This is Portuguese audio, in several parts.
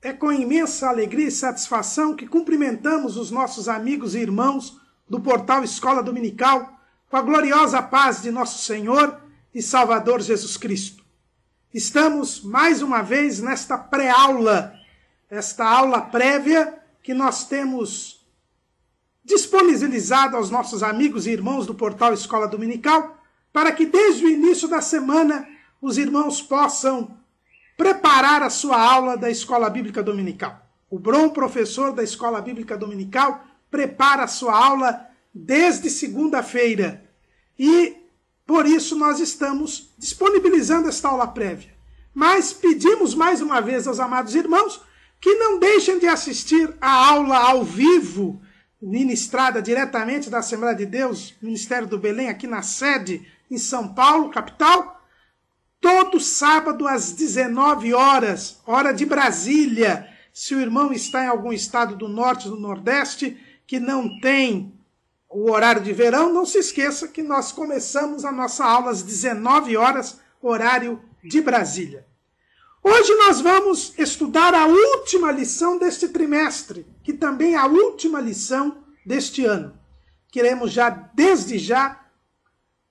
É com imensa alegria e satisfação que cumprimentamos os nossos amigos e irmãos do portal Escola Dominical com a gloriosa paz de nosso Senhor e Salvador Jesus Cristo. Estamos mais uma vez nesta pré-aula, esta aula prévia que nós temos disponibilizado aos nossos amigos e irmãos do portal Escola Dominical, para que desde o início da semana os irmãos possam preparar a sua aula da Escola Bíblica Dominical. O bom professor da Escola Bíblica Dominical prepara a sua aula desde segunda-feira e por isso nós estamos disponibilizando esta aula prévia. Mas pedimos mais uma vez aos amados irmãos que não deixem de assistir a aula ao vivo, ministrada diretamente da Assembleia de Deus, Ministério do Belém, aqui na sede em São Paulo, capital, todo sábado às 19 horas, hora de Brasília. Se o irmão está em algum estado do norte, do nordeste, que não tem o horário de verão, não se esqueça que nós começamos a nossa aula às 19 horas, horário de Brasília. Hoje nós vamos estudar a última lição deste trimestre, que também é a última lição deste ano. Queremos desde já,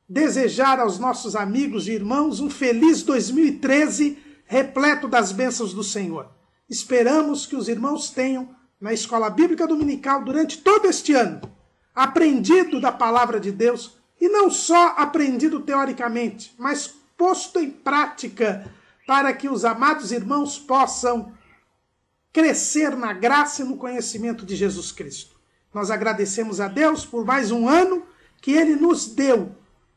desejar aos nossos amigos e irmãos um feliz 2013, repleto das bênçãos do Senhor. Esperamos que os irmãos tenham, na Escola Bíblica Dominical, durante todo este ano, aprendido da Palavra de Deus, e não só aprendido teoricamente, mas posto em prática, para que os amados irmãos possam crescer na graça e no conhecimento de Jesus Cristo. Nós agradecemos a Deus por mais um ano que Ele nos deu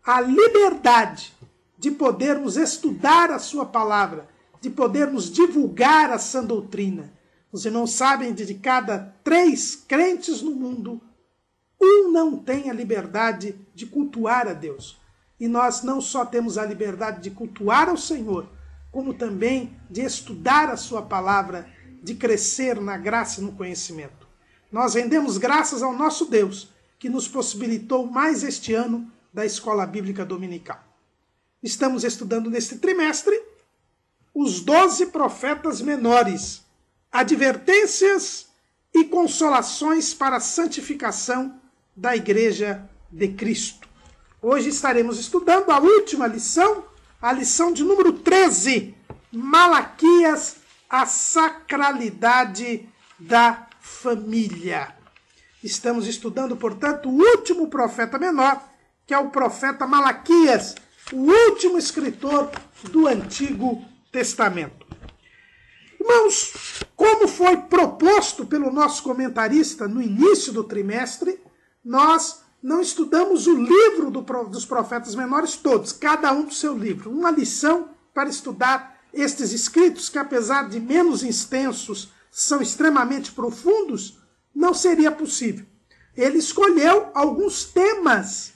a liberdade de podermos estudar a sua palavra, de podermos divulgar a sã doutrina. Os irmãos sabem de cada 3 crentes no mundo, um não tem a liberdade de cultuar a Deus. E nós não só temos a liberdade de cultuar ao Senhor, como também de estudar a sua palavra, de crescer na graça e no conhecimento. Nós rendemos graças ao nosso Deus, que nos possibilitou mais este ano da Escola Bíblica Dominical. Estamos estudando neste trimestre os 12 profetas menores, advertências e consolações para a santificação da Igreja de Cristo. Hoje estaremos estudando a última lição, a lição de número 13, Malaquias, a sacralidade da família. Estamos estudando, portanto, o último profeta menor, que é o profeta Malaquias, o último escritor do Antigo Testamento. Irmãos, como foi proposto pelo nosso comentarista no início do trimestre, nós não estudamos o livro dos profetas menores todos, cada um do seu livro. Uma lição para estudar estes escritos, que apesar de menos extensos, são extremamente profundos, não seria possível. Ele escolheu alguns temas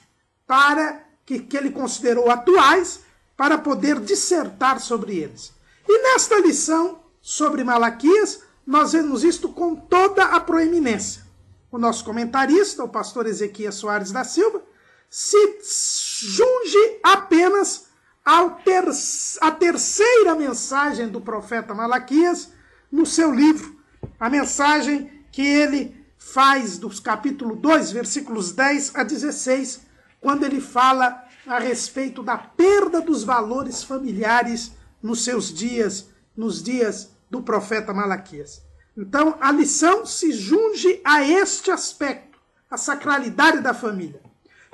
que ele considerou atuais, para poder dissertar sobre eles. E nesta lição sobre Malaquias, nós vemos isto com toda a proeminência. O nosso comentarista, o pastor Ezequias Soares da Silva, se junge apenas à terceira mensagem do profeta Malaquias no seu livro, a mensagem que ele faz dos capítulo 2, versículos 10 a 16, quando ele fala a respeito da perda dos valores familiares nos seus dias, nos dias do profeta Malaquias. Então, a lição se junge a este aspecto, a sacralidade da família.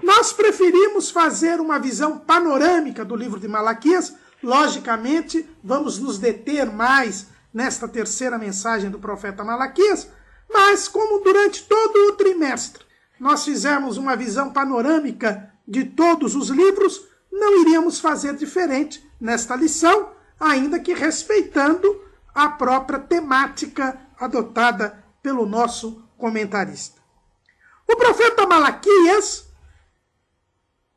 Nós preferimos fazer uma visão panorâmica do livro de Malaquias. Logicamente, vamos nos deter mais nesta terceira mensagem do profeta Malaquias, mas como durante todo o trimestre nós fizemos uma visão panorâmica de todos os livros, não iríamos fazer diferente nesta lição, ainda que respeitando a própria temática adotada pelo nosso comentarista. O profeta Malaquias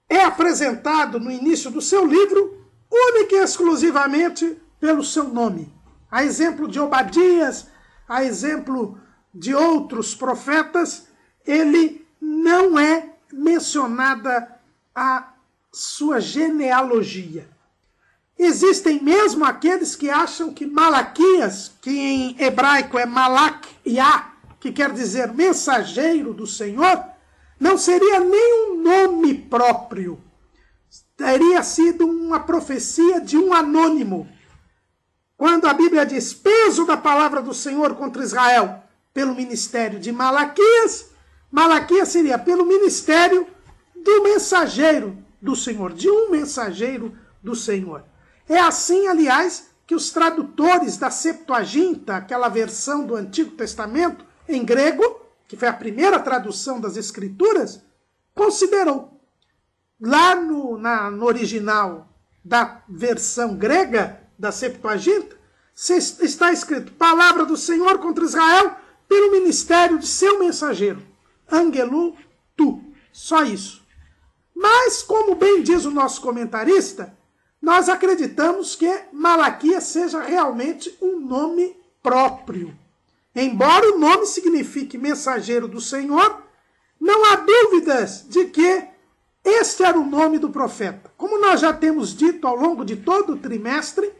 é apresentado no início do seu livro única e exclusivamente pelo seu nome. A exemplo de Obadias, a exemplo de outros profetas, ele não é mencionada a sua genealogia. Existem mesmo aqueles que acham que Malaquias, que em hebraico é Malak Yah, que quer dizer mensageiro do Senhor, não seria nem um nome próprio. Teria sido uma profecia de um anônimo. Quando a Bíblia diz peso da palavra do Senhor contra Israel pelo ministério de Malaquias, Malaquias seria pelo ministério do mensageiro do Senhor, de um mensageiro do Senhor. É assim, aliás, que os tradutores da Septuaginta, aquela versão do Antigo Testamento, em grego, que foi a primeira tradução das Escrituras, considerou. Lá no original da versão grega da Septuaginta, está escrito palavra do Senhor contra Israel pelo ministério de seu mensageiro. Angelou tu. Só isso. Mas, como bem diz o nosso comentarista, nós acreditamos que Malaquias seja realmente um nome próprio. Embora o nome signifique mensageiro do Senhor, não há dúvidas de que este era o nome do profeta. Como nós já temos dito ao longo de todo o trimestre,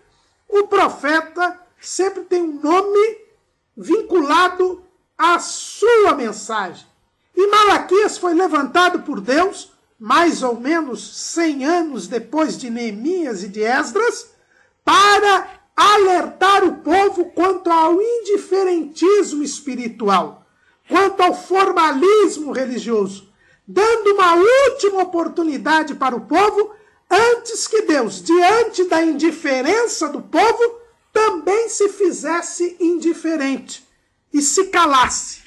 o profeta sempre tem um nome vinculado à sua mensagem. E Malaquias foi levantado por Deus, mais ou menos 100 anos depois de Neemias e de Esdras, para alertar o povo quanto ao indiferentismo espiritual, quanto ao formalismo religioso, dando uma última oportunidade para o povo, antes que Deus, diante da indiferença do povo, também se fizesse indiferente e se calasse.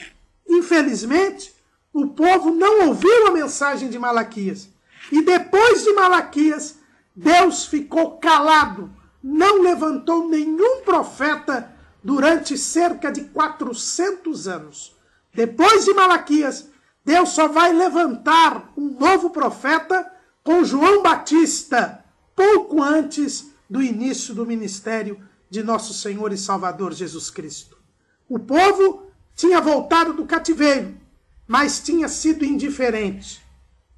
Infelizmente, o povo não ouviu a mensagem de Malaquias. E depois de Malaquias, Deus ficou calado, não levantou nenhum profeta durante cerca de 400 anos. Depois de Malaquias, Deus só vai levantar um novo profeta com João Batista, pouco antes do início do ministério de nosso Senhor e Salvador Jesus Cristo. O povo tinha voltado do cativeiro, mas tinha sido indiferente.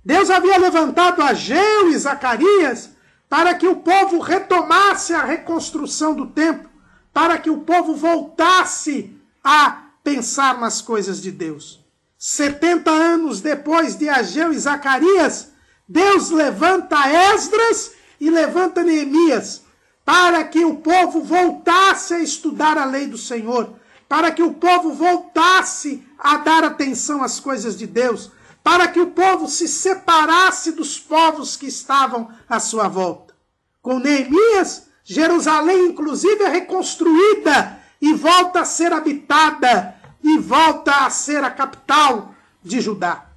Deus havia levantado Ageu e Zacarias para que o povo retomasse a reconstrução do templo, para que o povo voltasse a pensar nas coisas de Deus. 70 anos depois de Ageu e Zacarias, Deus levanta Esdras e levanta Neemias, para que o povo voltasse a estudar a lei do Senhor, para que o povo voltasse a dar atenção às coisas de Deus, para que o povo se separasse dos povos que estavam à sua volta. Com Neemias, Jerusalém, inclusive, é reconstruída e volta a ser habitada e volta a ser a capital de Judá.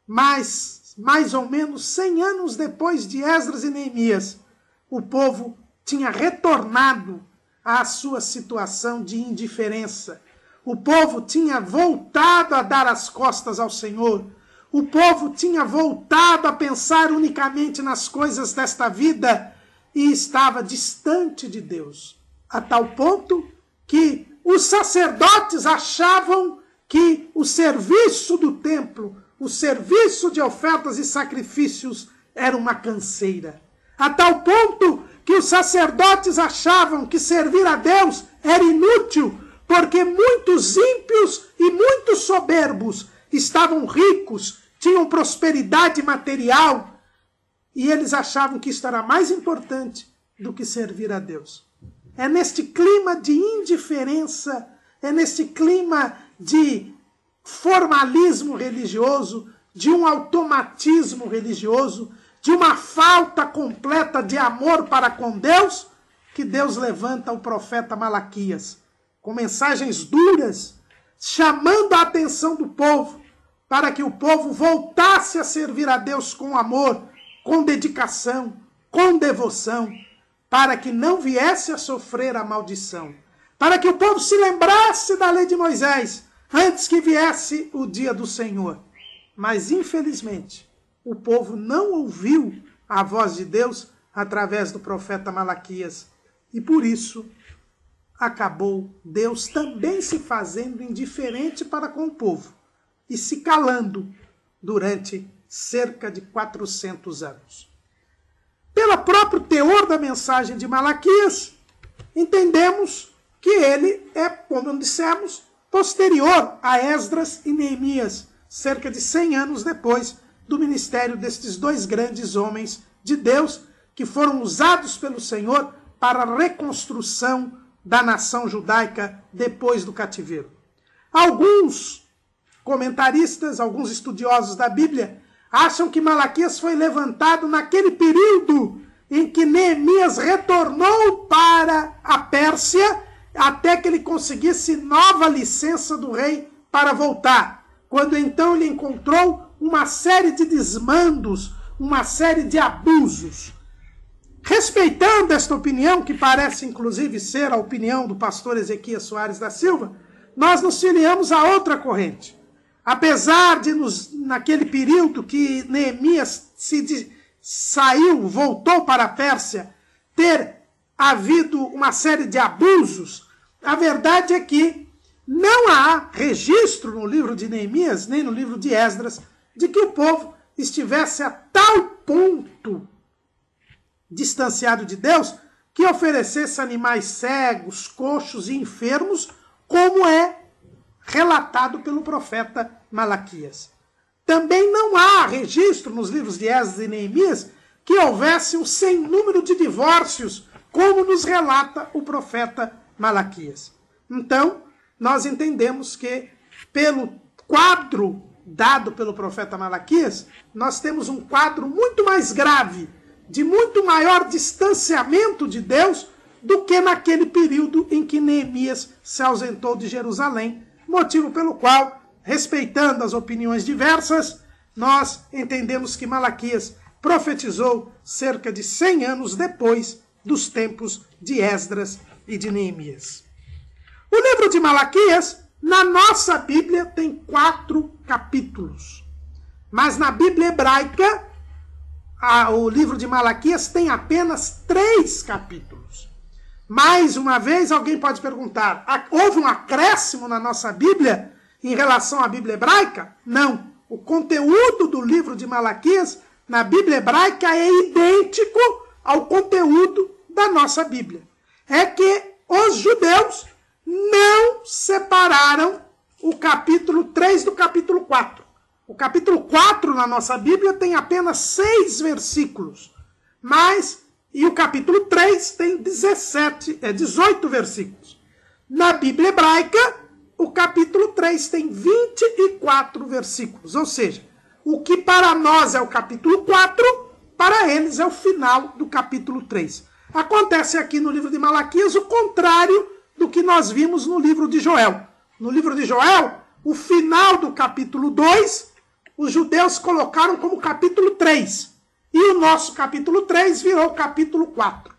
Mas, mais ou menos 100 anos depois de Esdras e Neemias, o povo tinha retornado à sua situação de indiferença. O povo tinha voltado a dar as costas ao Senhor. O povo tinha voltado a pensar unicamente nas coisas desta vida e estava distante de Deus. A tal ponto que os sacerdotes achavam que o serviço do templo, o serviço de ofertas e sacrifícios era uma canseira. A tal ponto que os sacerdotes achavam que servir a Deus era inútil, porque muitos ímpios e muitos soberbos estavam ricos, tinham prosperidade material, e eles achavam que isto era mais importante do que servir a Deus. É neste clima de indiferença, é neste clima de formalismo religioso, de um automatismo religioso, de uma falta completa de amor para com Deus, que Deus levanta o profeta Malaquias, com mensagens duras, chamando a atenção do povo, para que o povo voltasse a servir a Deus com amor, com dedicação, com devoção, para que não viesse a sofrer a maldição, para que o povo se lembrasse da lei de Moisés, antes que viesse o dia do Senhor. Mas, infelizmente, o povo não ouviu a voz de Deus através do profeta Malaquias. E por isso, acabou Deus também se fazendo indiferente para com o povo e se calando durante cerca de 400 anos. pelo próprio teor da mensagem de Malaquias, entendemos que ele é, como dissemos, posterior a Esdras e Neemias, cerca de 100 anos depois do ministério destes dois grandes homens de Deus, que foram usados pelo Senhor para a reconstrução da nação judaica depois do cativeiro. Alguns comentaristas, alguns estudiosos da Bíblia, acham que Malaquias foi levantado naquele período em que Neemias retornou para a Pérsia até que ele conseguisse nova licença do rei para voltar. Quando então ele encontrou uma série de desmandos, uma série de abusos. Respeitando esta opinião, que parece inclusive ser a opinião do pastor Ezequias Soares da Silva, nós nos filiamos a outra corrente. Apesar de, naquele período que Neemias voltou para a Pérsia, ter havido uma série de abusos, a verdade é que não há registro no livro de Neemias, nem no livro de Esdras, de que o povo estivesse a tal ponto distanciado de Deus que oferecesse animais cegos, coxos e enfermos, como é relatado pelo profeta Malaquias. Também não há registro nos livros de Esdras e Neemias que houvesse um sem número de divórcios, como nos relata o profeta Malaquias. Então, nós entendemos que, pelo quadro dado pelo profeta Malaquias, nós temos um quadro muito mais grave, de muito maior distanciamento de Deus do que naquele período em que Neemias se ausentou de Jerusalém, motivo pelo qual, respeitando as opiniões diversas, nós entendemos que Malaquias profetizou cerca de 100 anos depois dos tempos de Esdras e de Neemias. O livro de Malaquias, na nossa Bíblia, tem 4 capítulos. Mas na Bíblia hebraica, o livro de Malaquias tem apenas 3 capítulos. Mais uma vez, alguém pode perguntar, houve um acréscimo na nossa Bíblia em relação à Bíblia hebraica? Não. O conteúdo do livro de Malaquias na Bíblia hebraica é idêntico ao conteúdo da nossa Bíblia. É que os judeus não separaram o capítulo 3 do capítulo 4. O capítulo 4 na nossa Bíblia tem apenas 6 versículos, e o capítulo 3 tem 18 versículos. Na Bíblia hebraica, o capítulo 3 tem 24 versículos, ou seja, o que para nós é o capítulo 4, para eles é o final do capítulo 3. Acontece aqui no livro de Malaquias o contrário do que nós vimos no livro de Joel. No livro de Joel, o final do capítulo 2, os judeus colocaram como capítulo 3. E o nosso capítulo 3 virou capítulo 4.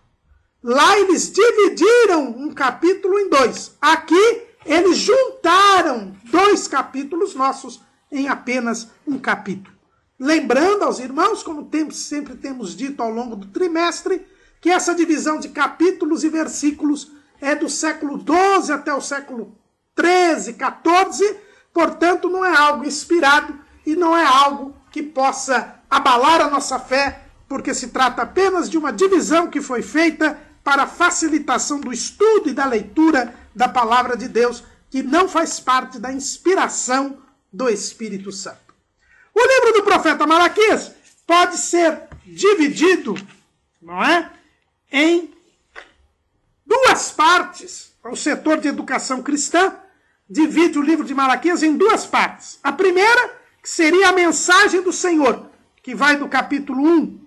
Lá eles dividiram um capítulo em 2. Aqui eles juntaram 2 capítulos nossos em apenas um capítulo. Lembrando aos irmãos, como sempre temos dito ao longo do trimestre, que essa divisão de capítulos e versículos é do século XII até o século XIII, XIV, portanto não é algo inspirado e não é algo que possa abalar a nossa fé, porque se trata apenas de uma divisão que foi feita para a facilitação do estudo e da leitura da palavra de Deus, que não faz parte da inspiração do Espírito Santo. O livro do profeta Malaquias pode ser dividido, não é, em 2 partes. O setor de educação cristã divide o livro de Malaquias em 2 partes. A primeira, que seria a mensagem do Senhor, que vai do capítulo 1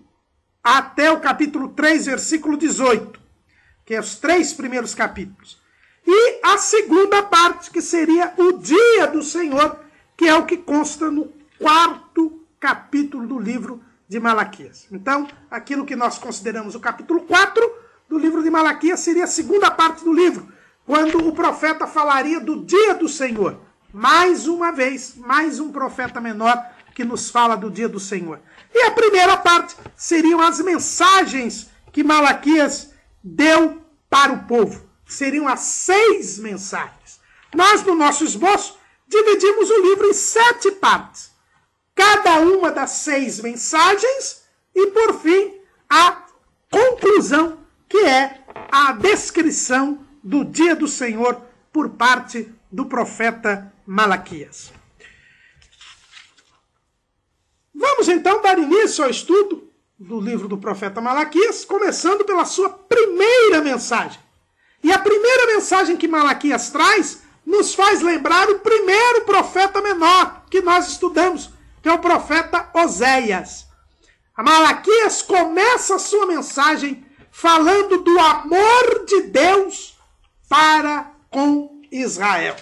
até o capítulo 3, versículo 18, que é os 3 primeiros capítulos. E a segunda parte, que seria o dia do Senhor, que é o que consta no 4º capítulo do livro de Malaquias. Então, aquilo que nós consideramos o capítulo 4 do livro de Malaquias seria a segunda parte do livro, quando o profeta falaria do dia do Senhor. Mais uma vez, mais um profeta menor que nos fala do dia do Senhor. E a primeira parte seriam as mensagens que Malaquias deu para o povo. Seriam as 6 mensagens. Nós, no nosso esboço, dividimos o livro em 7 partes. Cada uma das 6 mensagens e, por fim, a conclusão, que é a descrição do dia do Senhor por parte do profeta Malaquias. Vamos então dar início ao estudo do livro do profeta Malaquias, começando pela sua primeira mensagem. E a primeira mensagem que Malaquias traz nos faz lembrar o primeiro profeta menor que nós estudamos, que é o profeta Oséias. A Malaquias começa a sua mensagem falando do amor de Deus para com Israel.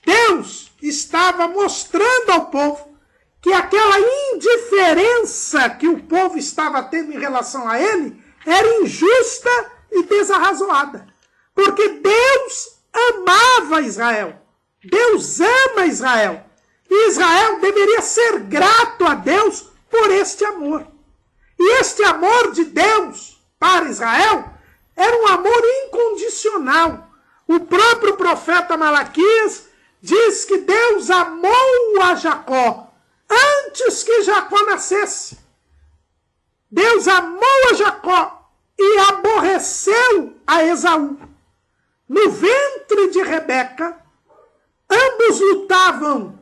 Deus estava mostrando ao povo que aquela indiferença que o povo estava tendo em relação a ele era injusta e desarrazoada. Porque Deus amava Israel. Deus ama Israel. E Israel deveria ser grato a Deus por este amor. E este amor de Deus para Israel era um amor incondicional. O próprio profeta Malaquias diz que Deus amou a Jacó antes que Jacó nascesse. Deus amou a Jacó e aborreceu a Esaú. No ventre de Rebeca, ambos lutavam.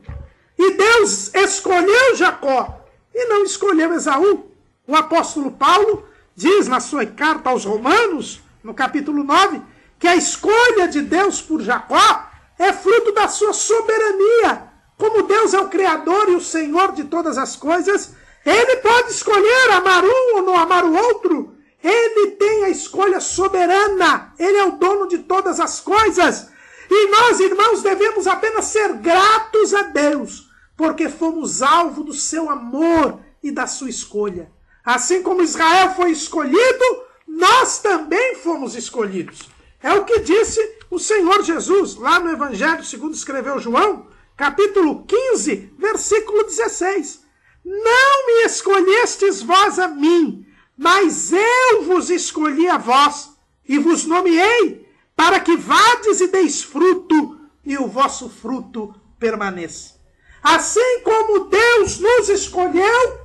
E Deus escolheu Jacó e não escolheu Esaú. O apóstolo Paulo diz na sua carta aos Romanos, no capítulo 9, que a escolha de Deus por Jacó é fruto da sua soberania. Como Deus é o Criador e o Senhor de todas as coisas, Ele pode escolher amar um ou não amar o outro. Ele tem a escolha soberana. Ele é o dono de todas as coisas. E nós, irmãos, devemos apenas ser gratos a Deus, porque fomos alvo do seu amor e da sua escolha. Assim como Israel foi escolhido, nós também fomos escolhidos. É o que disse o Senhor Jesus, lá no Evangelho segundo escreveu João, capítulo 15, versículo 16. Não me escolhestes vós a mim, mas eu vos escolhi a vós, e vos nomeei, para que vades e deis fruto, e o vosso fruto permaneça. Assim como Deus nos escolheu,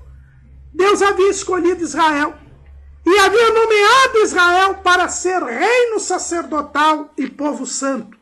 Deus havia escolhido Israel, e havia nomeado Israel para ser reino sacerdotal e povo santo,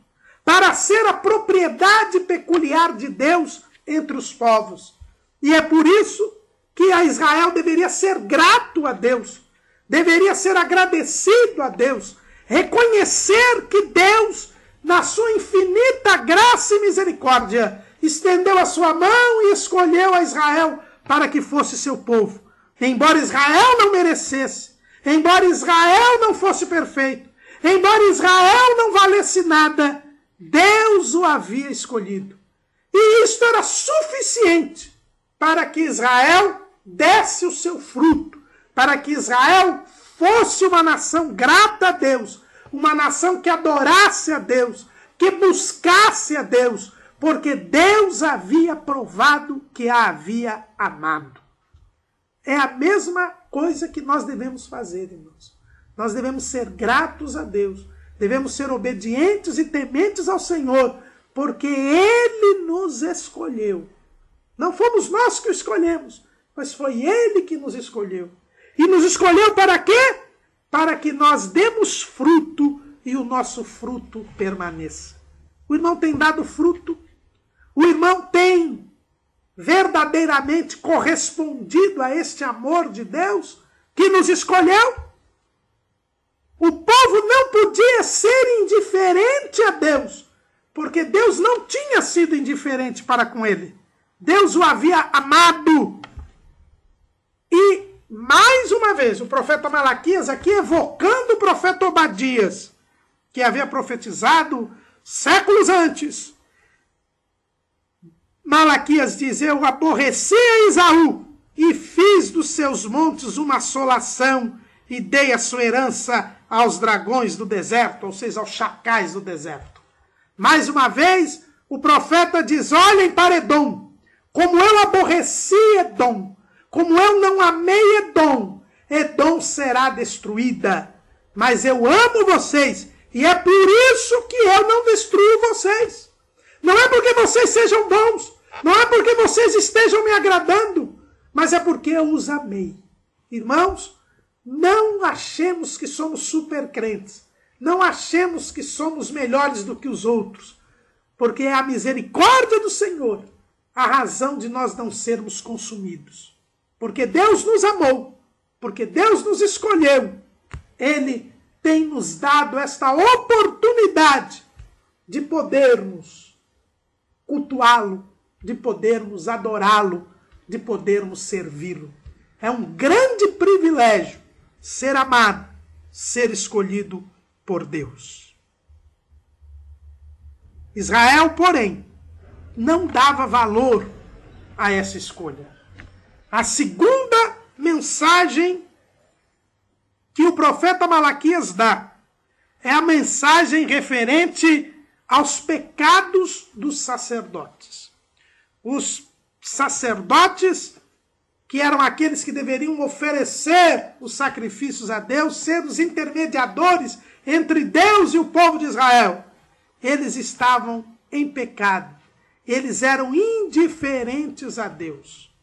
para ser a propriedade peculiar de Deus entre os povos. E é por isso que a Israel deveria ser grato a Deus, deveria ser agradecido a Deus, reconhecer que Deus, na sua infinita graça e misericórdia, estendeu a sua mão e escolheu a Israel para que fosse seu povo. Embora Israel não merecesse, embora Israel não fosse perfeito, embora Israel não valesse nada, Deus o havia escolhido. E isto era suficiente para que Israel desse o seu fruto, para que Israel fosse uma nação grata a Deus, uma nação que adorasse a Deus, que buscasse a Deus, porque Deus havia provado que a havia amado. É a mesma coisa que nós devemos fazer, irmãos. Nós devemos ser gratos a Deus, devemos ser obedientes e tementes ao Senhor, porque Ele nos escolheu. Não fomos nós que o escolhemos, mas foi Ele que nos escolheu. E nos escolheu para quê? Para que nós demos fruto e o nosso fruto permaneça. O irmão tem dado fruto? O irmão tem verdadeiramente correspondido a este amor de Deus que nos escolheu? O povo não podia ser indiferente a Deus, porque Deus não tinha sido indiferente para com ele. Deus o havia amado. E, mais uma vez, o profeta Malaquias aqui evocando o profeta Obadias, que havia profetizado séculos antes. Malaquias diz: eu aborreci a Esaú e fiz dos seus montes uma assolação e dei a sua herança aos dragões do deserto, ou seja, aos chacais do deserto. Mais uma vez, o profeta diz: olhem para Edom, como eu aborreci Edom, como eu não amei Edom, Edom será destruída. Mas eu amo vocês, e é por isso que eu não destruo vocês. Não é porque vocês sejam bons, não é porque vocês estejam me agradando, mas é porque eu os amei. Irmãos, não achemos que somos super crentes. Não achemos que somos melhores do que os outros. Porque é a misericórdia do Senhor a razão de nós não sermos consumidos. Porque Deus nos amou. Porque Deus nos escolheu. Ele tem nos dado esta oportunidade de podermos cultuá-lo, de podermos adorá-lo, de podermos servi-lo. É um grande privilégio ser amado, ser escolhido por Deus. Israel, porém, não dava valor a essa escolha. A segunda mensagem que o profeta Malaquias dá é a mensagem referente aos pecados dos sacerdotes. Os sacerdotes, que eram aqueles que deveriam oferecer os sacrifícios a Deus, ser os intermediadores entre Deus e o povo de Israel, eles estavam em pecado. Eles eram indiferentes a Deus.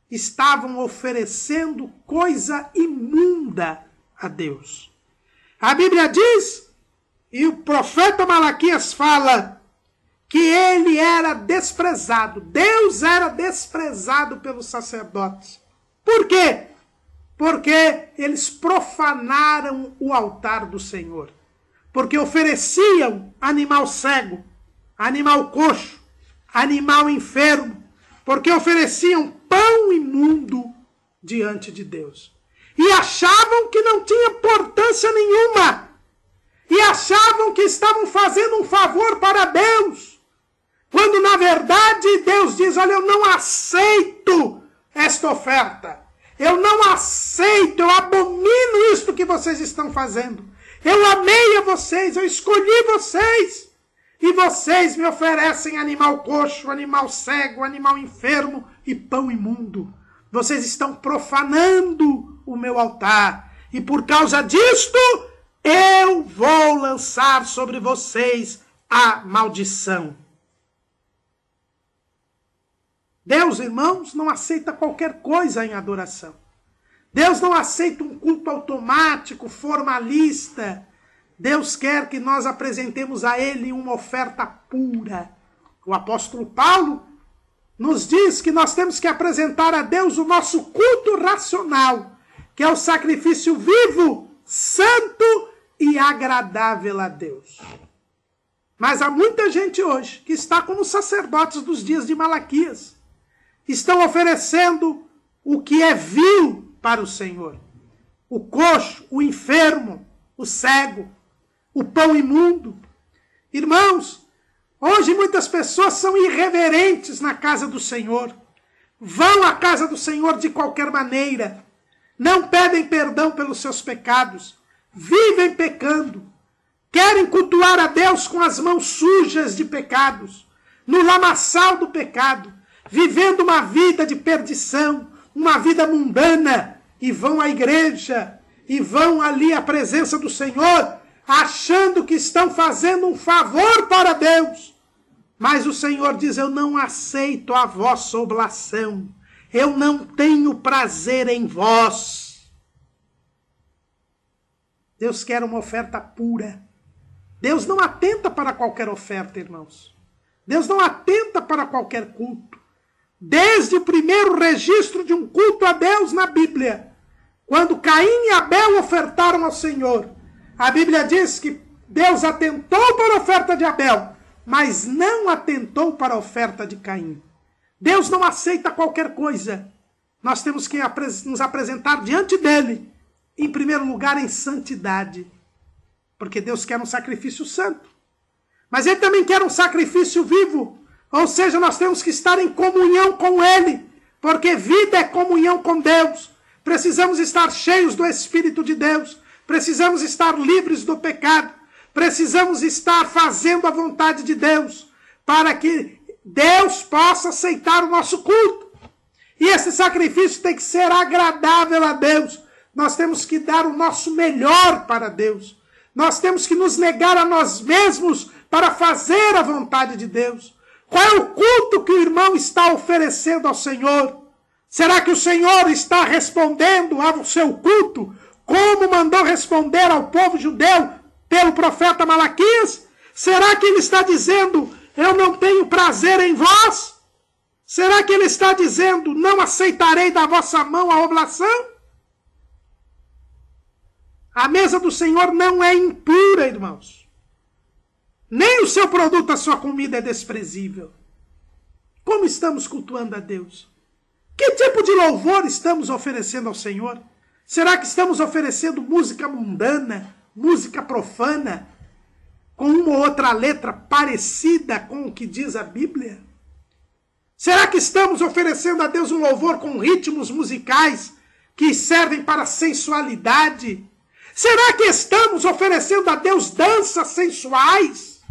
Estavam oferecendo coisa imunda a Deus. A Bíblia diz, e o profeta Malaquias fala, que ele era desprezado. Deus era desprezado pelos sacerdotes. Por quê? Porque eles profanaram o altar do Senhor. Porque ofereciam animal cego, animal coxo, animal enfermo. Porque ofereciam pão imundo diante de Deus. E achavam que não tinha importância nenhuma. E achavam que estavam fazendo um favor para Deus. Quando, na verdade, Deus diz, olha, eu não aceito esta oferta. Eu não aceito, eu abomino isto que vocês estão fazendo. Eu amei a vocês, eu escolhi vocês. E vocês me oferecem animal coxo, animal cego, animal enfermo e pão imundo. Vocês estão profanando o meu altar. E por causa disto, eu vou lançar sobre vocês a maldição. Deus, irmãos, não aceita qualquer coisa em adoração. Deus não aceita um culto automático, formalista. Deus quer que nós apresentemos a Ele uma oferta pura. O apóstolo Paulo nos diz que nós temos que apresentar a Deus o nosso culto racional, que é o sacrifício vivo, santo e agradável a Deus. Mas há muita gente hoje que está como os sacerdotes dos dias de Malaquias. Estão oferecendo o que é vil para o Senhor. O coxo, o enfermo, o cego, o pão imundo. Irmãos, hoje muitas pessoas são irreverentes na casa do Senhor. Vão à casa do Senhor de qualquer maneira. Não pedem perdão pelos seus pecados. Vivem pecando. Querem cultuar a Deus com as mãos sujas de pecados. No lamaçal do pecado. Vivendo uma vida de perdição, uma vida mundana, e vão à igreja, e vão ali à presença do Senhor, achando que estão fazendo um favor para Deus. Mas o Senhor diz, eu não aceito a vossa oblação, eu não tenho prazer em vós. Deus quer uma oferta pura. Deus não atenta para qualquer oferta, irmãos. Deus não atenta para qualquer culto. Desde o primeiro registro de um culto a Deus na Bíblia, quando Caim e Abel ofertaram ao Senhor, a Bíblia diz que Deus atentou para a oferta de Abel, mas não atentou para a oferta de Caim. Deus não aceita qualquer coisa. Nós temos que nos apresentar diante dele, em primeiro lugar em santidade, porque Deus quer um sacrifício santo. Mas ele também quer um sacrifício vivo. Ou seja, nós temos que estar em comunhão com Ele, porque vida é comunhão com Deus. Precisamos estar cheios do Espírito de Deus, precisamos estar livres do pecado, precisamos estar fazendo a vontade de Deus, para que Deus possa aceitar o nosso culto. E esse sacrifício tem que ser agradável a Deus. Nós temos que dar o nosso melhor para Deus. Nós temos que nos negar a nós mesmos para fazer a vontade de Deus. Qual é o culto que o irmão está oferecendo ao Senhor? Será que o Senhor está respondendo ao seu culto como mandou responder ao povo judeu pelo profeta Malaquias? Será que ele está dizendo, eu não tenho prazer em vós? Será que ele está dizendo, não aceitarei da vossa mão a oblação? A mesa do Senhor não é impura, irmãos. Nem o seu produto, a sua comida é desprezível. Como estamos cultuando a Deus? Que tipo de louvor estamos oferecendo ao Senhor? Será que estamos oferecendo música mundana, música profana, com uma ou outra letra parecida com o que diz a Bíblia? Será que estamos oferecendo a Deus um louvor com ritmos musicais que servem para sensualidade? Será que estamos oferecendo a Deus danças sensuais?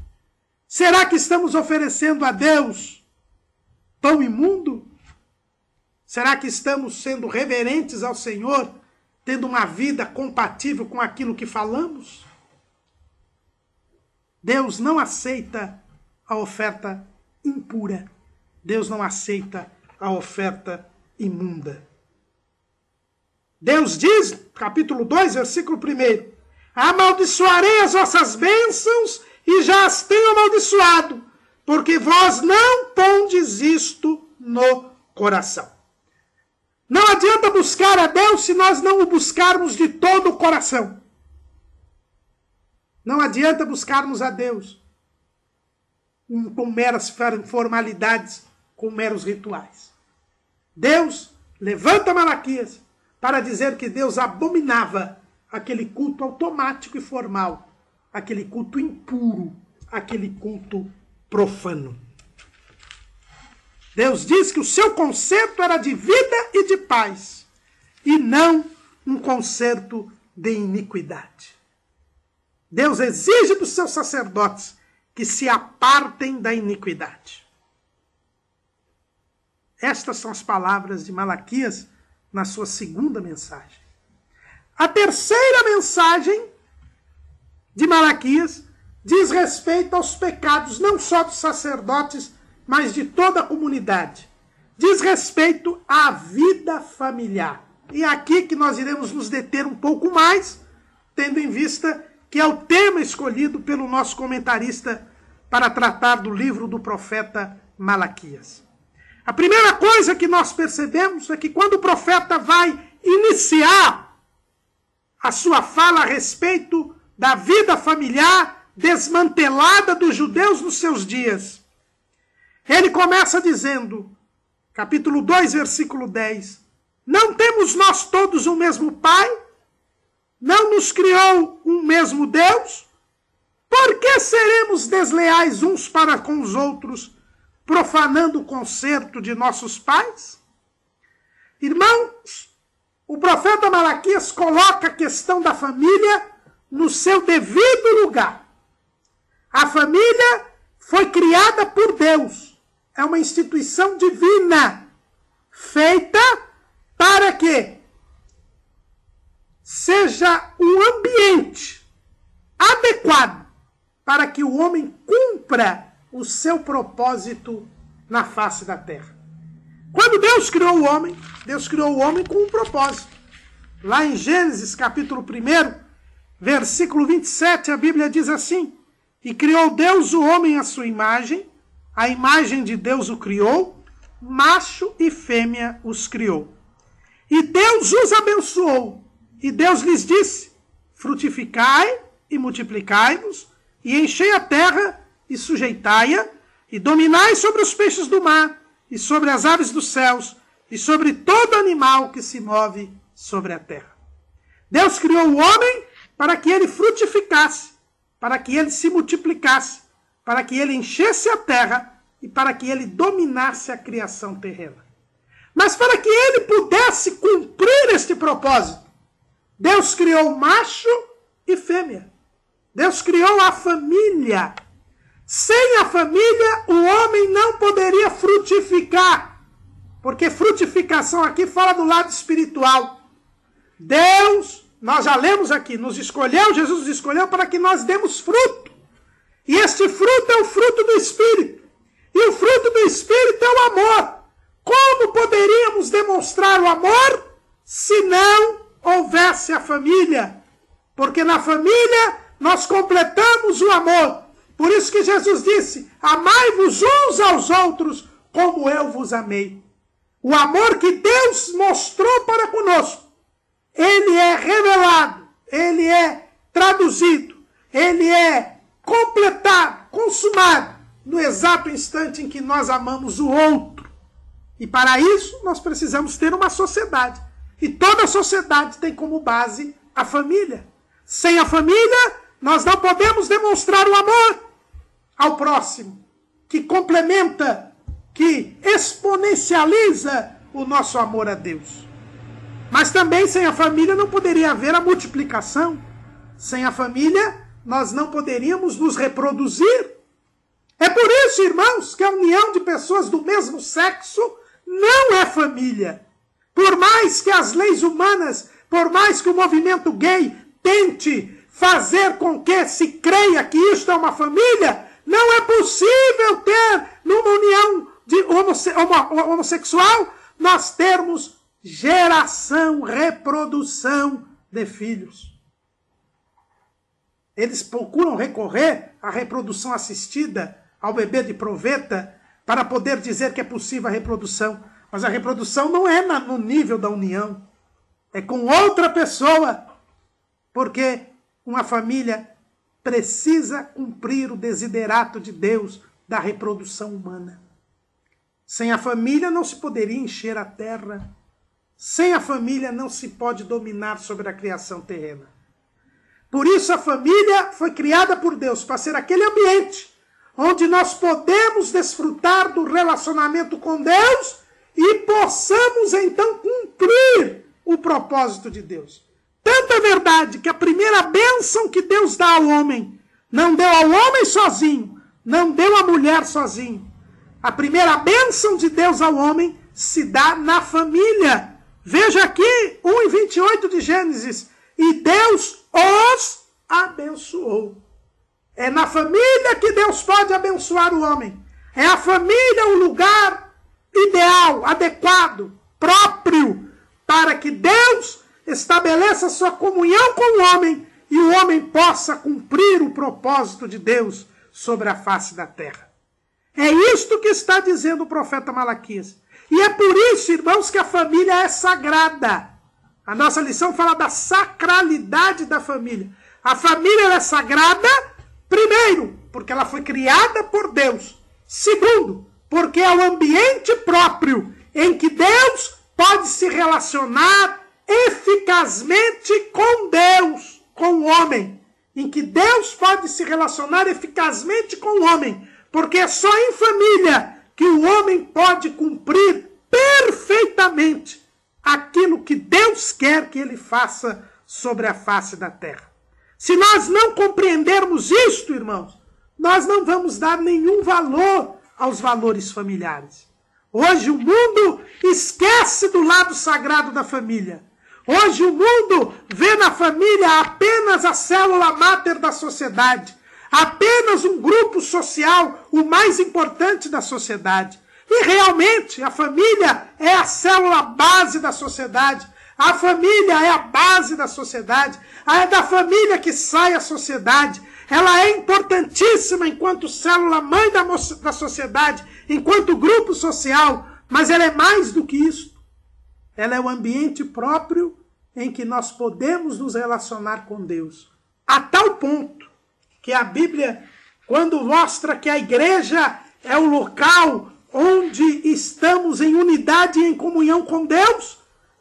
Será que estamos oferecendo a Deus pão imundo? Será que estamos sendo reverentes ao Senhor, tendo uma vida compatível com aquilo que falamos? Deus não aceita a oferta impura. Deus não aceita a oferta imunda. Deus diz, capítulo 2, versículo 1, amaldiçoarei as vossas bênçãos e já as tenho amaldiçoado, porque vós não pondes isto no coração. Não adianta buscar a Deus se nós não o buscarmos de todo o coração. Não adianta buscarmos a Deus com meras formalidades, com meros rituais. Deus levanta Malaquias para dizer que Deus abominava aquele culto automático e formal, aquele culto impuro, aquele culto profano. Deus diz que o seu concerto era de vida e de paz, e não um concerto de iniquidade. Deus exige dos seus sacerdotes que se apartem da iniquidade. Estas são as palavras de Malaquias na sua segunda mensagem. A terceira mensagem de Malaquias diz respeito aos pecados, não só dos sacerdotes, mas de toda a comunidade. Diz respeito à vida familiar. E é aqui que nós iremos nos deter um pouco mais, tendo em vista que é o tema escolhido pelo nosso comentarista para tratar do livro do profeta Malaquias. A primeira coisa que nós percebemos é que quando o profeta vai iniciar a sua fala a respeito da vida familiar desmantelada dos judeus nos seus dias, ele começa dizendo, capítulo 2, versículo 10, não temos nós todos o mesmo Pai? Não nos criou um mesmo Deus? Por que seremos desleais uns para com os outros, profanando o concerto de nossos pais? Irmãos, o profeta Malaquias coloca a questão da família no seu devido lugar. A família foi criada por Deus. É uma instituição divina, feita para que seja um ambiente adequado para que o homem cumpra o seu propósito na face da terra. Quando Deus criou o homem com um propósito. Lá em Gênesis, capítulo 1, versículo 27, a Bíblia diz assim, e criou Deus o homem à sua imagem, a imagem de Deus o criou, macho e fêmea os criou. E Deus os abençoou, e Deus lhes disse, frutificai e multiplicai-vos, e enchei a terra e sujeitai-a, e dominai sobre os peixes do mar, e sobre as aves dos céus, e sobre todo animal que se move sobre a terra. Deus criou o homem para que ele frutificasse, para que ele se multiplicasse, para que ele enchesse a terra e para que ele dominasse a criação terrena. Mas para que ele pudesse cumprir este propósito, Deus criou macho e fêmea. Deus criou a família. Sem a família, o homem não poderia frutificar. Porque frutificação aqui fala do lado espiritual. Deus, nós já lemos aqui, nos escolheu, Jesus nos escolheu para que nós demos fruto. E este fruto é o fruto do Espírito. E o fruto do Espírito é o amor. Como poderíamos demonstrar o amor se não houvesse a família, porque na família nós completamos o amor. Por isso que Jesus disse: amai-vos uns aos outros como eu vos amei. O amor que Deus mostrou para conosco, ele é revelado, ele é traduzido, ele é completado, consumado, no exato instante em que nós amamos o outro. E para isso nós precisamos ter uma sociedade. E toda sociedade tem como base a família. Sem a família, nós não podemos demonstrar o amor ao próximo, que complementa, que exponencializa o nosso amor a Deus. Mas também sem a família não poderia haver a multiplicação. Sem a família, nós não poderíamos nos reproduzir. É por isso, irmãos, que a união de pessoas do mesmo sexo não é família. Por mais que as leis humanas, por mais que o movimento gay tente fazer com que se creia que isto é uma família, não é possível ter, numa união de homossexual, nós termos geração, reprodução de filhos. Eles procuram recorrer à reprodução assistida, ao bebê de proveta, para poder dizer que é possível a reprodução. Mas a reprodução não é no nível da união. É com outra pessoa. Porque uma família precisa cumprir o desiderato de Deus da reprodução humana. Sem a família não se poderia encher a terra. Sem a família não se pode dominar sobre a criação terrena. Por isso a família foi criada por Deus para ser aquele ambiente onde nós podemos desfrutar do relacionamento com Deus e possamos então cumprir o propósito de Deus. Tanto é verdade que a primeira bênção que Deus dá ao homem, não deu ao homem sozinho, não deu à mulher sozinho. A primeira bênção de Deus ao homem se dá na família. Veja aqui, 1:28 de Gênesis. E Deus os abençoou. É na família que Deus pode abençoar o homem. É a família o lugar ideal, adequado, próprio, para que Deus estabeleça sua comunhão com o homem e o homem possa cumprir o propósito de Deus sobre a face da terra. É isto que está dizendo o profeta Malaquias. E é por isso, irmãos, que a família é sagrada. A nossa lição fala da sacralidade da família. A família é sagrada, primeiro, porque ela foi criada por Deus. Segundo, porque é o ambiente próprio em que Deus pode se relacionar eficazmente com Deus, com o homem. Em que Deus pode se relacionar eficazmente com o homem. Porque é só em família que o homem pode cumprir perfeitamente aquilo que Deus quer que ele faça sobre a face da terra. Se nós não compreendermos isto, irmãos, nós não vamos dar nenhum valor aos valores familiares. Hoje o mundo esquece do lado sagrado da família. Hoje o mundo vê na família apenas a célula máter da sociedade, apenas um grupo social, o mais importante da sociedade. E realmente a família é a célula base da sociedade. A família é a base da sociedade. É da família que sai a sociedade. Ela é importantíssima enquanto célula mãe da sociedade, enquanto grupo social. Mas ela é mais do que isso. Ela é o ambiente próprio em que nós podemos nos relacionar com Deus. A tal ponto que a Bíblia, quando mostra que a igreja é o local onde estamos em unidade e em comunhão com Deus,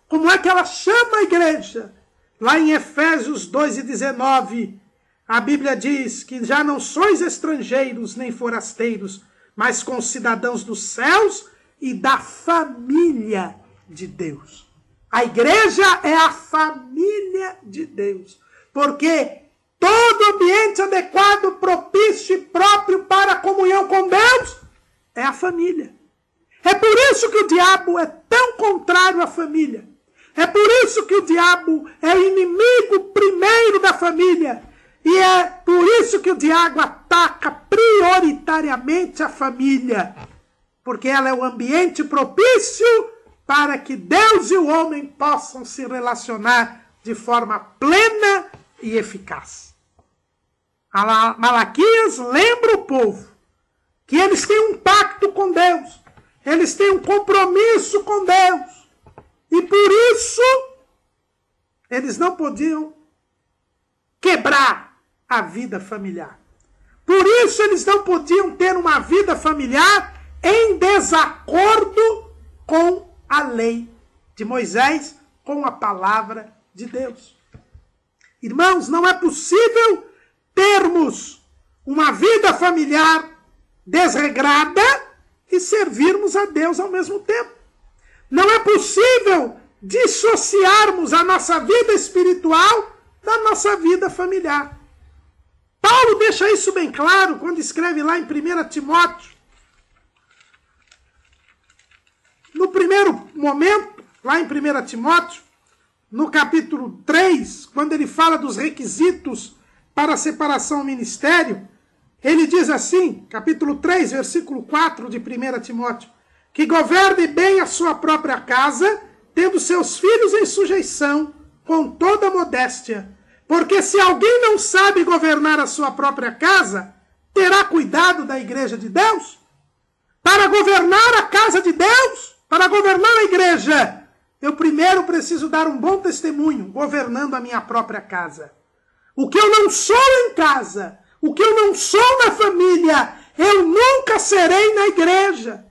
como é que ela chama a igreja? Lá em Efésios 2:19, a Bíblia diz que já não sois estrangeiros nem forasteiros, mas concidadãos dos céus e da família de Deus. A igreja é a família de Deus, porque todo ambiente adequado, propício e próprio para a comunhão com Deus é a família. É por isso que o diabo é tão contrário à família. É por isso que o diabo é o inimigo primeiro da família. E é por isso que o diabo ataca prioritariamente a família. Porque ela é o ambiente propício para que Deus e o homem possam se relacionar de forma plena e eficaz. Malaquias lembra o povo que eles têm um pacto com Deus, eles têm um compromisso com Deus, e por isso eles não podiam quebrar a vida familiar. Por isso eles não podiam ter uma vida familiar em desacordo com a lei de Moisés, com a palavra de Deus. Irmãos, não é possível termos uma vida familiar desregrada e servirmos a Deus ao mesmo tempo. Não é possível dissociarmos a nossa vida espiritual da nossa vida familiar. Paulo deixa isso bem claro quando escreve lá em 1 Timóteo. No primeiro momento, lá em 1 Timóteo, no capítulo 3, quando ele fala dos requisitos para a separação do ministério, ele diz assim, capítulo 3, versículo 4 de 1 Timóteo, que governe bem a sua própria casa, tendo seus filhos em sujeição, com toda modéstia. Porque se alguém não sabe governar a sua própria casa, terá cuidado da igreja de Deus? Para governar a casa de Deus, para governar a igreja, eu primeiro preciso dar um bom testemunho, governando a minha própria casa. O que eu não sou em casa, o que eu não sou na família, eu nunca serei na igreja.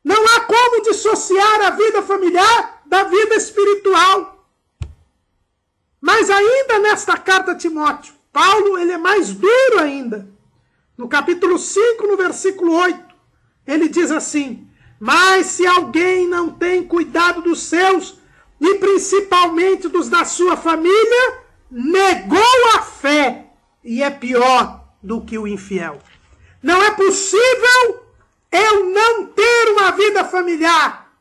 Não há como dissociar a vida familiar da vida espiritual. Mas ainda nesta carta a Timóteo, Paulo ele é mais duro ainda. No capítulo 5, no versículo 8, ele diz assim, mas se alguém não tem cuidado dos seus, e principalmente dos da sua família, negou a fé e é pior do que o infiel. Não é possível eu não ter uma vida familiar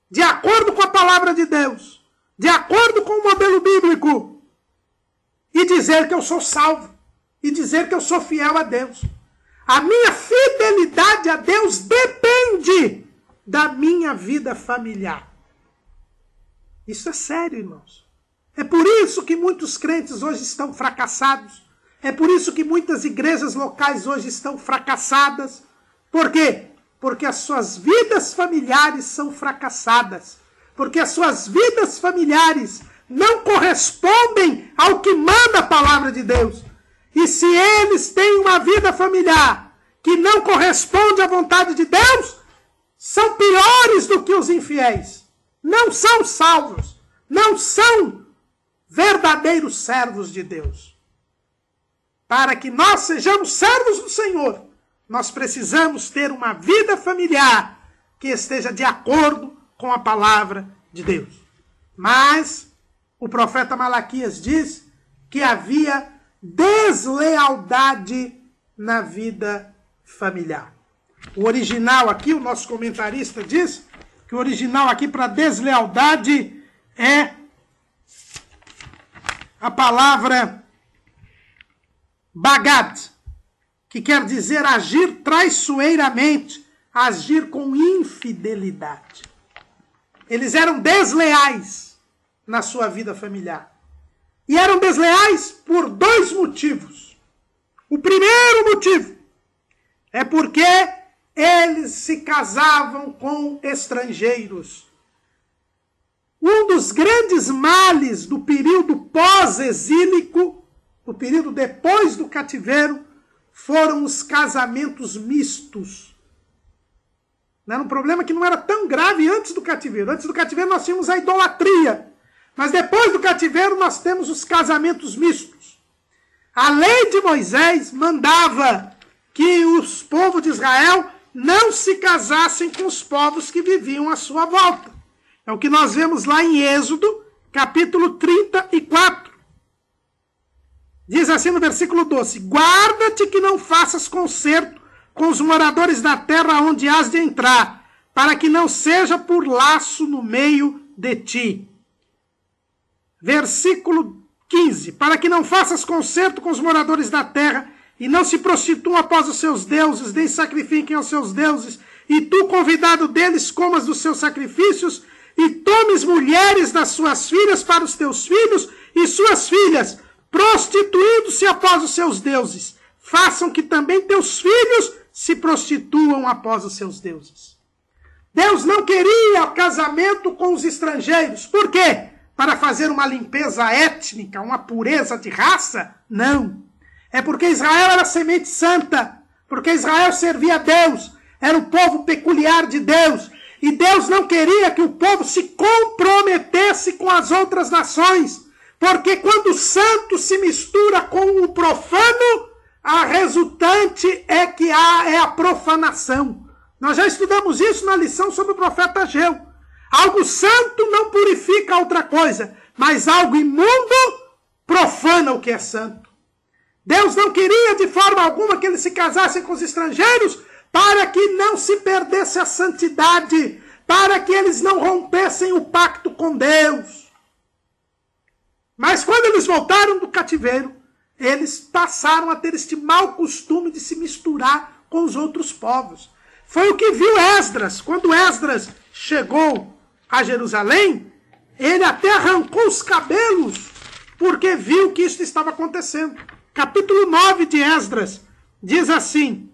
de acordo com a palavra de Deus, de acordo com o modelo bíblico, e dizer que eu sou salvo, e dizer que eu sou fiel a Deus. A minha fidelidade a Deus depende da minha vida familiar. Isso é sério, irmãos. É por isso que muitos crentes hoje estão fracassados. É por isso que muitas igrejas locais hoje estão fracassadas. Por quê? Porque as suas vidas familiares são fracassadas. Porque as suas vidas familiares não correspondem ao que manda a palavra de Deus. E se eles têm uma vida familiar que não corresponde à vontade de Deus, são piores do que os infiéis. Não são salvos. Não são verdadeiros servos de Deus. Para que nós sejamos servos do Senhor, nós precisamos ter uma vida familiar que esteja de acordo com a palavra de Deus. Mas o profeta Malaquias diz que havia deslealdade na vida familiar. O original aqui, o nosso comentarista diz que o original aqui para deslealdade é a palavra bagad, que quer dizer agir traiçoeiramente, agir com infidelidade. Eles eram desleais na sua vida familiar. E eram desleais por dois motivos. O primeiro motivo é porque eles se casavam com estrangeiros. Um dos grandes males do período pós-exílico, do período depois do cativeiro, foram os casamentos mistos. Era um problema que não era tão grave antes do cativeiro. Antes do cativeiro nós tínhamos a idolatria. Mas depois do cativeiro nós temos os casamentos mistos. A lei de Moisés mandava que os povos de Israel não se casassem com os povos que viviam à sua volta. É o que nós vemos lá em Êxodo, capítulo 34. Diz assim no versículo 12, guarda-te que não faças concerto com os moradores da terra onde has de entrar, para que não seja por laço no meio de ti. Versículo 15, para que não faças concerto com os moradores da terra, e não se prostituam após os seus deuses, nem sacrifiquem aos seus deuses, e tu, convidado deles, comas dos seus sacrifícios, e tomes mulheres das suas filhas para os teus filhos e suas filhas, prostituindo-se após os seus deuses. Façam que também teus filhos se prostituam após os seus deuses. Deus não queria casamento com os estrangeiros. Por quê? Para fazer uma limpeza étnica, uma pureza de raça? Não. É porque Israel era semente santa, porque Israel servia a Deus, era o povo peculiar de Deus, e Deus não queria que o povo se comprometesse com as outras nações, porque quando o santo se mistura com o profano, a resultante é que é a profanação. Nós já estudamos isso na lição sobre o profeta Ageu. Algo santo não purifica outra coisa, mas algo imundo profana o que é santo. Deus não queria de forma alguma que eles se casassem com os estrangeiros para que não se perdesse a santidade, para que eles não rompessem o pacto com Deus. Mas quando eles voltaram do cativeiro, eles passaram a ter este mau costume de se misturar com os outros povos. Foi o que viu Esdras. Quando Esdras chegou a Jerusalém, ele até arrancou os cabelos, porque viu que isso estava acontecendo. Capítulo 9 de Esdras diz assim: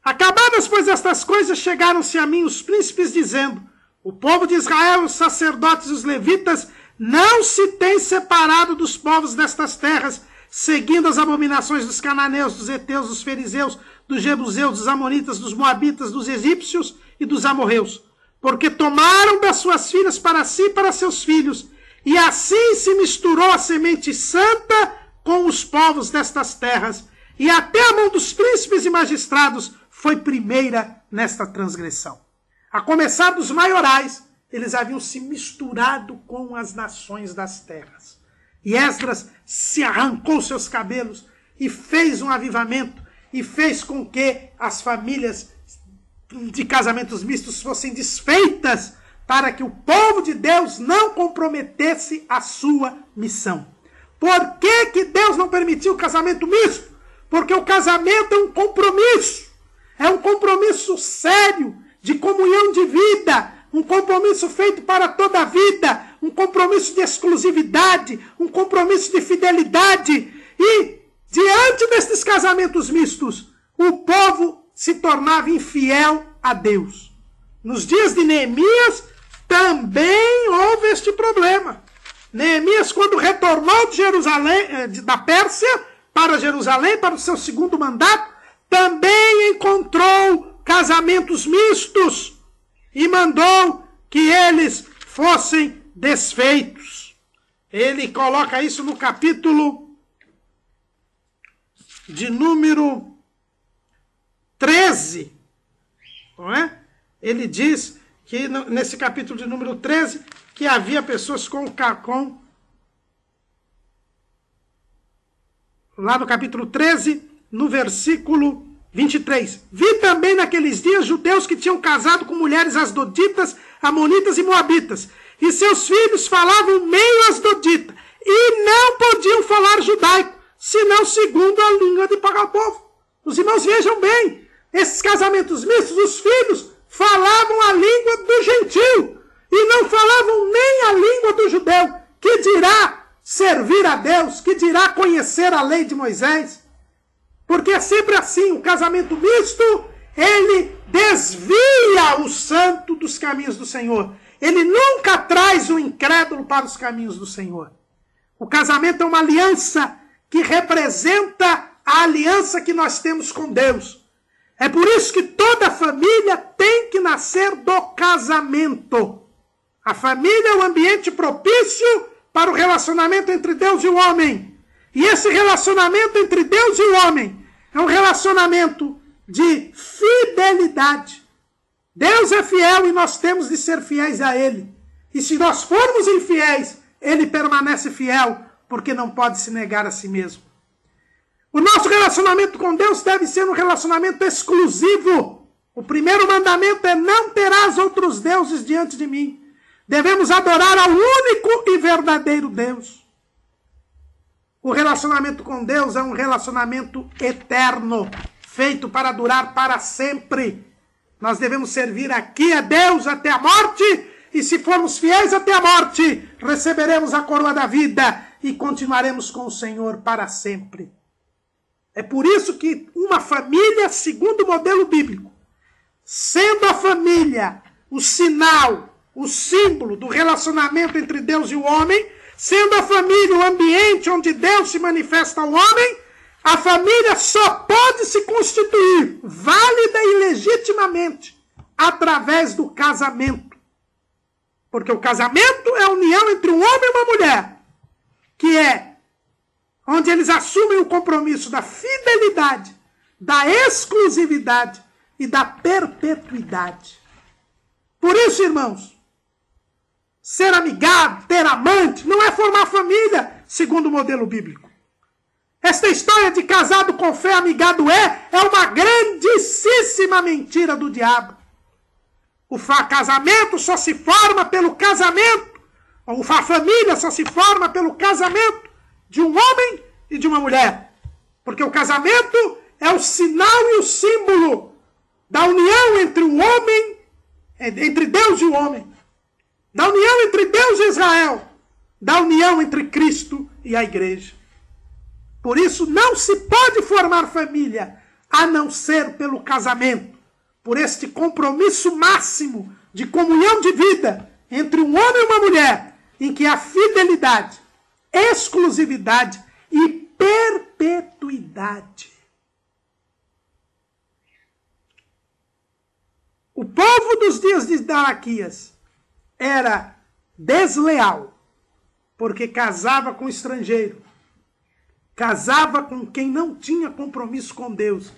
acabadas, pois, estas coisas, chegaram-se a mim os príncipes, dizendo: o povo de Israel, os sacerdotes e os levitas, não se têm separado dos povos destas terras, seguindo as abominações dos cananeus, dos heteus, dos fariseus, dos jebuseus, dos amonitas, dos moabitas, dos egípcios e dos amorreus, porque tomaram das suas filhas para si e para seus filhos, e assim se misturou a semente santa com os povos destas terras, e até a mão dos príncipes e magistrados foi primeira nesta transgressão. A começar dos maiorais, eles haviam se misturado com as nações das terras. E Esdras se arrancou seus cabelos e fez um avivamento, e fez com que as famílias de casamentos mistos fossem desfeitas, para que o povo de Deus não comprometesse a sua missão. Por que que Deus não permitiu o casamento misto? Porque o casamento é um compromisso. É um compromisso sério, de comunhão de vida, um compromisso feito para toda a vida, um compromisso de exclusividade, um compromisso de fidelidade. E, diante destes casamentos mistos, o povo se tornava infiel a Deus. Nos dias de Neemias, também houve este problema. Neemias, quando retornou de Jerusalém, da Pérsia para Jerusalém, para o seu segundo mandato, também encontrou casamentos mistos e mandou que eles fossem desfeitos. Ele coloca isso no capítulo de número 13, não é? Ele diz que nesse capítulo de número 13, que havia pessoas lá no capítulo 13, no versículo 23. Vi também naqueles dias judeus que tinham casado com mulheres asdoditas, amonitas e moabitas, e seus filhos falavam meio asdodita, e não podiam falar judaico, senão segundo a língua de pagar o povo. Os irmãos vejam bem, esses casamentos mistos, os filhos falavam a língua do gentil, e não falavam nem a língua do judeu, que dirá servir a Deus, que dirá conhecer a lei de Moisés. Porque é sempre assim, o casamento misto, ele desvia o santo dos caminhos do Senhor. Ele nunca traz o incrédulo para os caminhos do Senhor. O casamento é uma aliança que representa a aliança que nós temos com Deus. É por isso que toda família tem que nascer do casamento. A família é o ambiente propício para o relacionamento entre Deus e o homem. E esse relacionamento entre Deus e o homem é um relacionamento de fidelidade. Deus é fiel e nós temos de ser fiéis a Ele. E se nós formos infiéis, Ele permanece fiel, porque não pode se negar a si mesmo. O nosso relacionamento com Deus deve ser um relacionamento exclusivo. O primeiro mandamento é: não terás outros deuses diante de mim. Devemos adorar ao único e verdadeiro Deus. O relacionamento com Deus é um relacionamento eterno, feito para durar para sempre. Nós devemos servir aqui a Deus até a morte e se formos fiéis até a morte, receberemos a coroa da vida e continuaremos com o Senhor para sempre. É por isso que uma família, segundo o modelo bíblico, sendo a família o sinal, o símbolo do relacionamento entre Deus e o homem, sendo a família o ambiente onde Deus se manifesta ao homem, a família só pode se constituir válida e legitimamente através do casamento. Porque o casamento é a união entre um homem e uma mulher, que é onde eles assumem o compromisso da fidelidade, da exclusividade e da perpetuidade. Por isso, irmãos, ser amigado, ter amante, não é formar família, segundo o modelo bíblico. Esta história de casado com fé, amigado é uma grandíssima mentira do diabo. O casamento só se forma pelo casamento, ou a família só se forma pelo casamento de um homem e de uma mulher. Porque o casamento é o sinal e o símbolo da união entre o homem, entre Deus e o homem. Da união entre Deus e Israel. Da união entre Cristo e a igreja. Por isso não se pode formar família a não ser pelo casamento. Por este compromisso máximo de comunhão de vida entre um homem e uma mulher, em que há fidelidade, exclusividade e perpetuidade. O povo dos dias de Malaquias era desleal, porque casava com estrangeiro, casava com quem não tinha compromisso com Deus,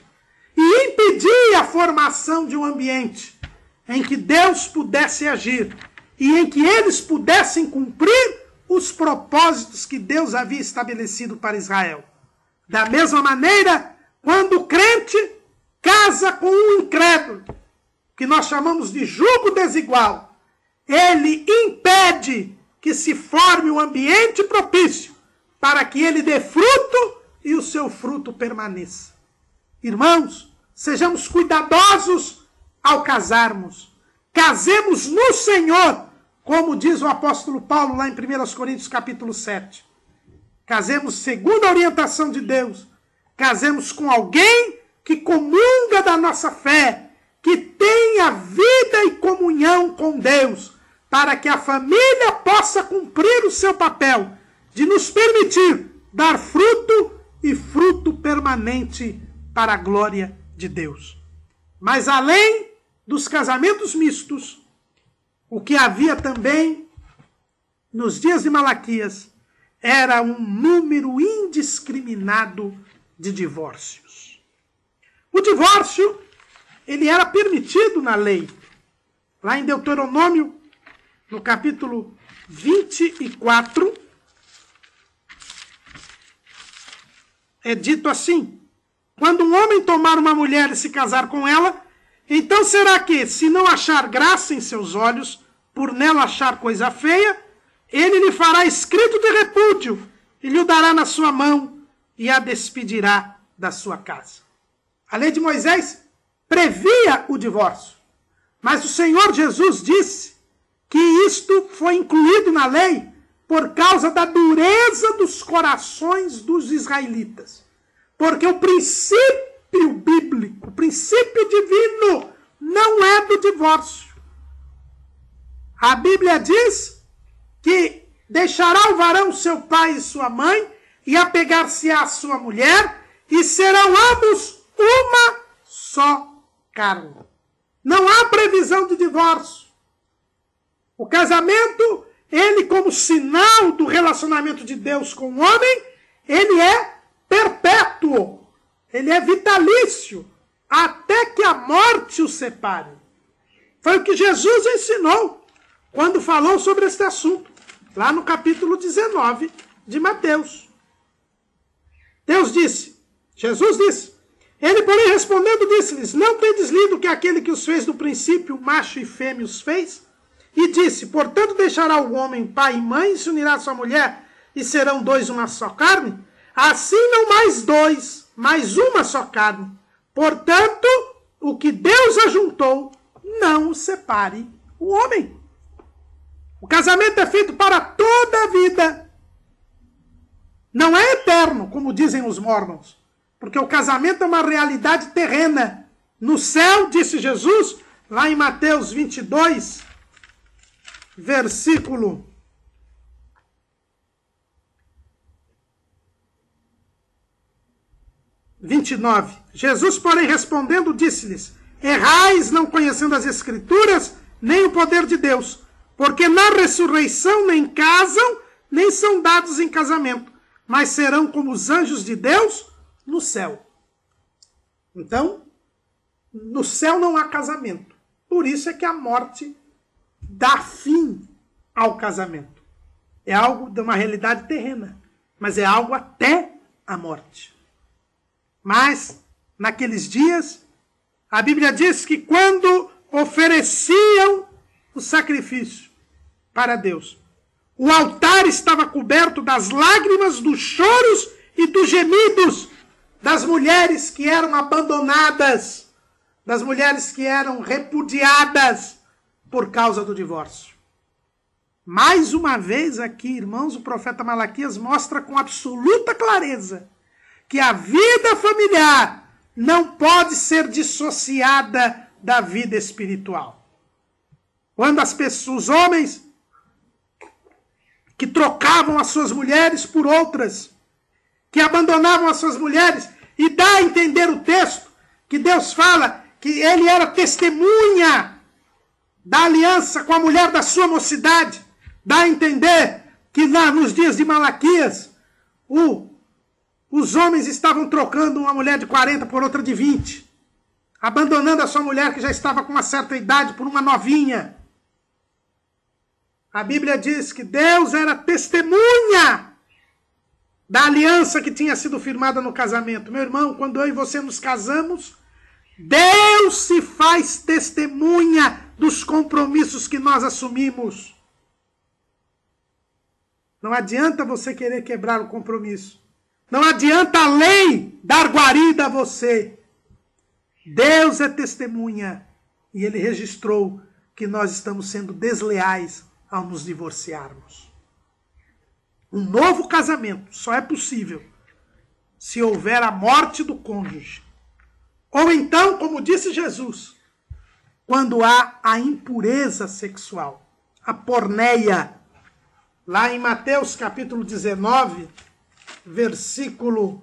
e impedia a formação de um ambiente em que Deus pudesse agir e em que eles pudessem cumprir os propósitos que Deus havia estabelecido para Israel. Da mesma maneira, quando o crente casa com um incrédulo, que nós chamamos de jugo desigual, ele impede que se forme um ambiente propício para que ele dê fruto e o seu fruto permaneça. Irmãos, sejamos cuidadosos ao casarmos. Casemos no Senhor, como diz o apóstolo Paulo lá em 1 Coríntios capítulo 7. Casemos segundo a orientação de Deus. Casemos com alguém que comunga da nossa fé, que tenha vida e comunhão com Deus, para que a família possa cumprir o seu papel de nos permitir dar fruto e fruto permanente para a glória de Deus. Mas além dos casamentos mistos, o que havia também nos dias de Malaquias era um número indiscriminado de divórcios. O divórcio, ele era permitido na lei. Lá em Deuteronômio, no capítulo 24, é dito assim: quando um homem tomar uma mulher e se casar com ela, então será que, se não achar graça em seus olhos, por nela achar coisa feia, ele lhe fará escrito de repúdio e lhe o dará na sua mão e a despedirá da sua casa. A lei de Moisés previa o divórcio, mas o Senhor Jesus disse que isto foi incluído na lei por causa da dureza dos corações dos israelitas. Porque o princípio bíblico, o princípio divino, não é do divórcio. A Bíblia diz que deixará o varão seu pai e sua mãe e apegar-se-á à sua mulher e serão ambos uma só carne. Não há previsão de divórcio. O casamento, ele como sinal do relacionamento de Deus com o homem, ele é perpétuo, ele é vitalício, até que a morte o separe. Foi o que Jesus ensinou quando falou sobre este assunto, lá no capítulo 19 de Mateus. Jesus disse, ele porém respondendo disse-lhes, não tendes lido que aquele que os fez do princípio, macho e fêmea os fez? E disse, portanto deixará o homem pai e mãe e se unirá à sua mulher e serão dois uma só carne? Assim não mais dois, mas uma só carne. Portanto, o que Deus ajuntou, não o separe o homem. O casamento é feito para toda a vida. Não é eterno, como dizem os mormons. Porque o casamento é uma realidade terrena. No céu, disse Jesus, lá em Mateus 22, versículo 29. Jesus, porém, respondendo, disse-lhes: errais não conhecendo as Escrituras, nem o poder de Deus, porque na ressurreição nem casam, nem são dados em casamento, mas serão como os anjos de Deus no céu. Então, no céu não há casamento. Por isso é que a morte dá fim ao casamento. É algo de uma realidade terrena, mas é algo até a morte. Mas, naqueles dias, a Bíblia diz que quando ofereciam o sacrifício para Deus, o altar estava coberto das lágrimas, dos choros e dos gemidos das mulheres que eram abandonadas, das mulheres que eram repudiadas por causa do divórcio. Mais uma vez aqui, irmãos, o profeta Malaquias mostra com absoluta clareza que a vida familiar não pode ser dissociada da vida espiritual. Quando os homens que trocavam as suas mulheres por outras, que abandonavam as suas mulheres, e dá a entender o texto que Deus fala que ele era testemunha da aliança com a mulher da sua mocidade, dá a entender que lá nos dias de Malaquias, os homens estavam trocando uma mulher de 40 por outra de 20, abandonando a sua mulher que já estava com uma certa idade por uma novinha. A Bíblia diz que Deus era testemunha da aliança que tinha sido firmada no casamento. Meu irmão, quando eu e você nos casamos, Deus se faz testemunha dos compromissos que nós assumimos. Não adianta você querer quebrar o compromisso. Não adianta a lei dar guarida a você. Deus é testemunha e ele registrou que nós estamos sendo desleais ao nos divorciarmos. Um novo casamento só é possível se houver a morte do cônjuge. Ou então, como disse Jesus, quando há a impureza sexual, a porneia. Lá em Mateus capítulo 19, versículo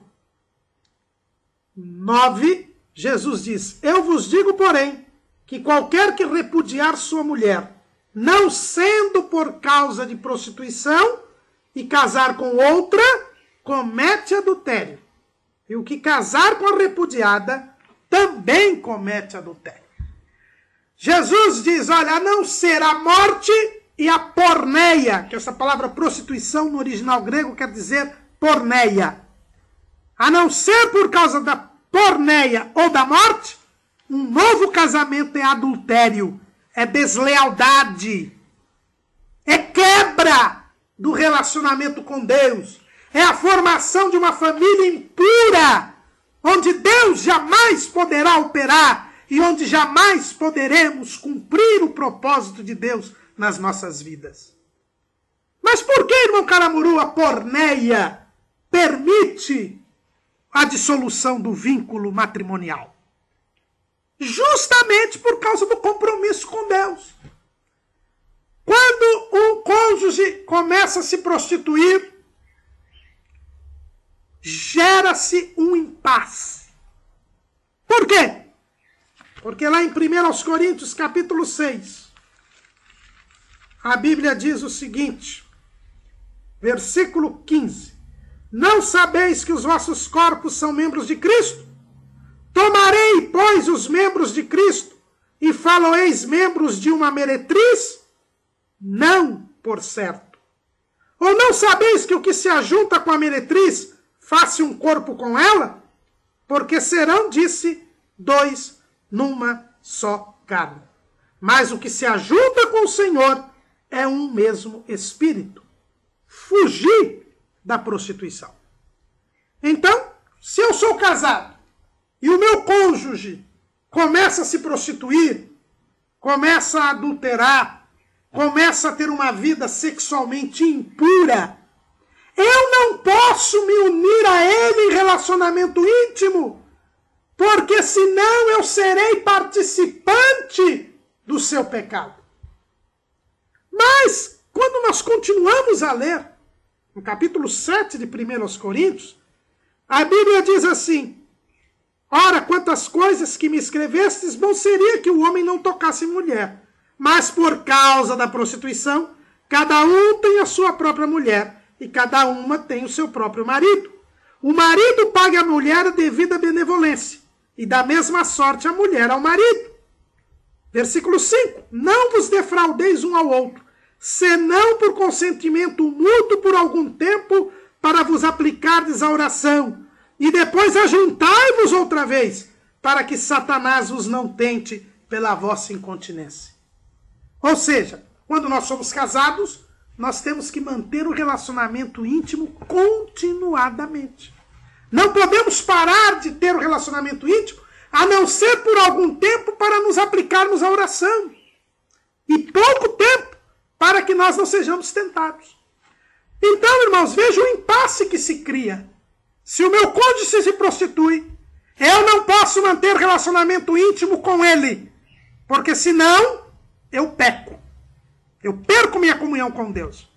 9, Jesus diz: eu vos digo, porém, que qualquer que repudiar sua mulher, não sendo por causa de prostituição, e casar com outra, comete adultério. E o que casar com a repudiada, também comete adultério. Jesus diz, olha, a não ser a morte e a porneia, que essa palavra prostituição no original grego quer dizer porneia. A não ser por causa da porneia ou da morte, um novo casamento é adultério, é deslealdade, é quebra do relacionamento com Deus, é a formação de uma família impura, onde Deus jamais poderá operar e onde jamais poderemos cumprir o propósito de Deus nas nossas vidas. Mas por que, irmão Caramuru, a porneia permite a dissolução do vínculo matrimonial? Justamente por causa do compromisso com Deus. Quando um cônjuge começa a se prostituir, gera-se um impasse. Por quê? Porque lá em 1 Coríntios capítulo 6, a Bíblia diz o seguinte, versículo 15. Não sabeis que os vossos corpos são membros de Cristo? Tomarei, pois, os membros de Cristo e faloeis membros de uma meretriz? Não, por certo. Ou não sabeis que o que se ajunta com a meretriz faça um corpo com ela? Porque serão, disse, dois numa só carne. Mas o que se ajunta com o Senhor é um mesmo espírito. Fugir da prostituição. Então, se eu sou casado e o meu cônjuge começa a se prostituir, começa a adulterar, começa a ter uma vida sexualmente impura, eu não posso me unir a ele em relacionamento íntimo, porque senão eu serei participante do seu pecado. Mas, quando nós continuamos a ler, no capítulo 7 de 1 Coríntios, a Bíblia diz assim: ora, quantas coisas que me escrevestes, bom seria que o homem não tocasse mulher. Mas por causa da prostituição, cada um tem a sua própria mulher, e cada uma tem o seu próprio marido. O marido paga à mulher a devida benevolência, e da mesma sorte a mulher ao marido. Versículo 5. Não vos defraudeis um ao outro, senão por consentimento mútuo por algum tempo, para vos aplicardes à oração, e depois ajuntai-vos outra vez, para que Satanás vos não tente pela vossa incontinência. Ou seja, quando nós somos casados, nós temos que manter o relacionamento íntimo continuadamente. Não podemos parar de ter o relacionamento íntimo, a não ser por algum tempo para nos aplicarmos à oração. E pouco tempo para que nós não sejamos tentados. Então, irmãos, veja o impasse que se cria. Se o meu cônjuge se prostitui, eu não posso manter relacionamento íntimo com ele, porque senão eu peco. Eu perco minha comunhão com Deus.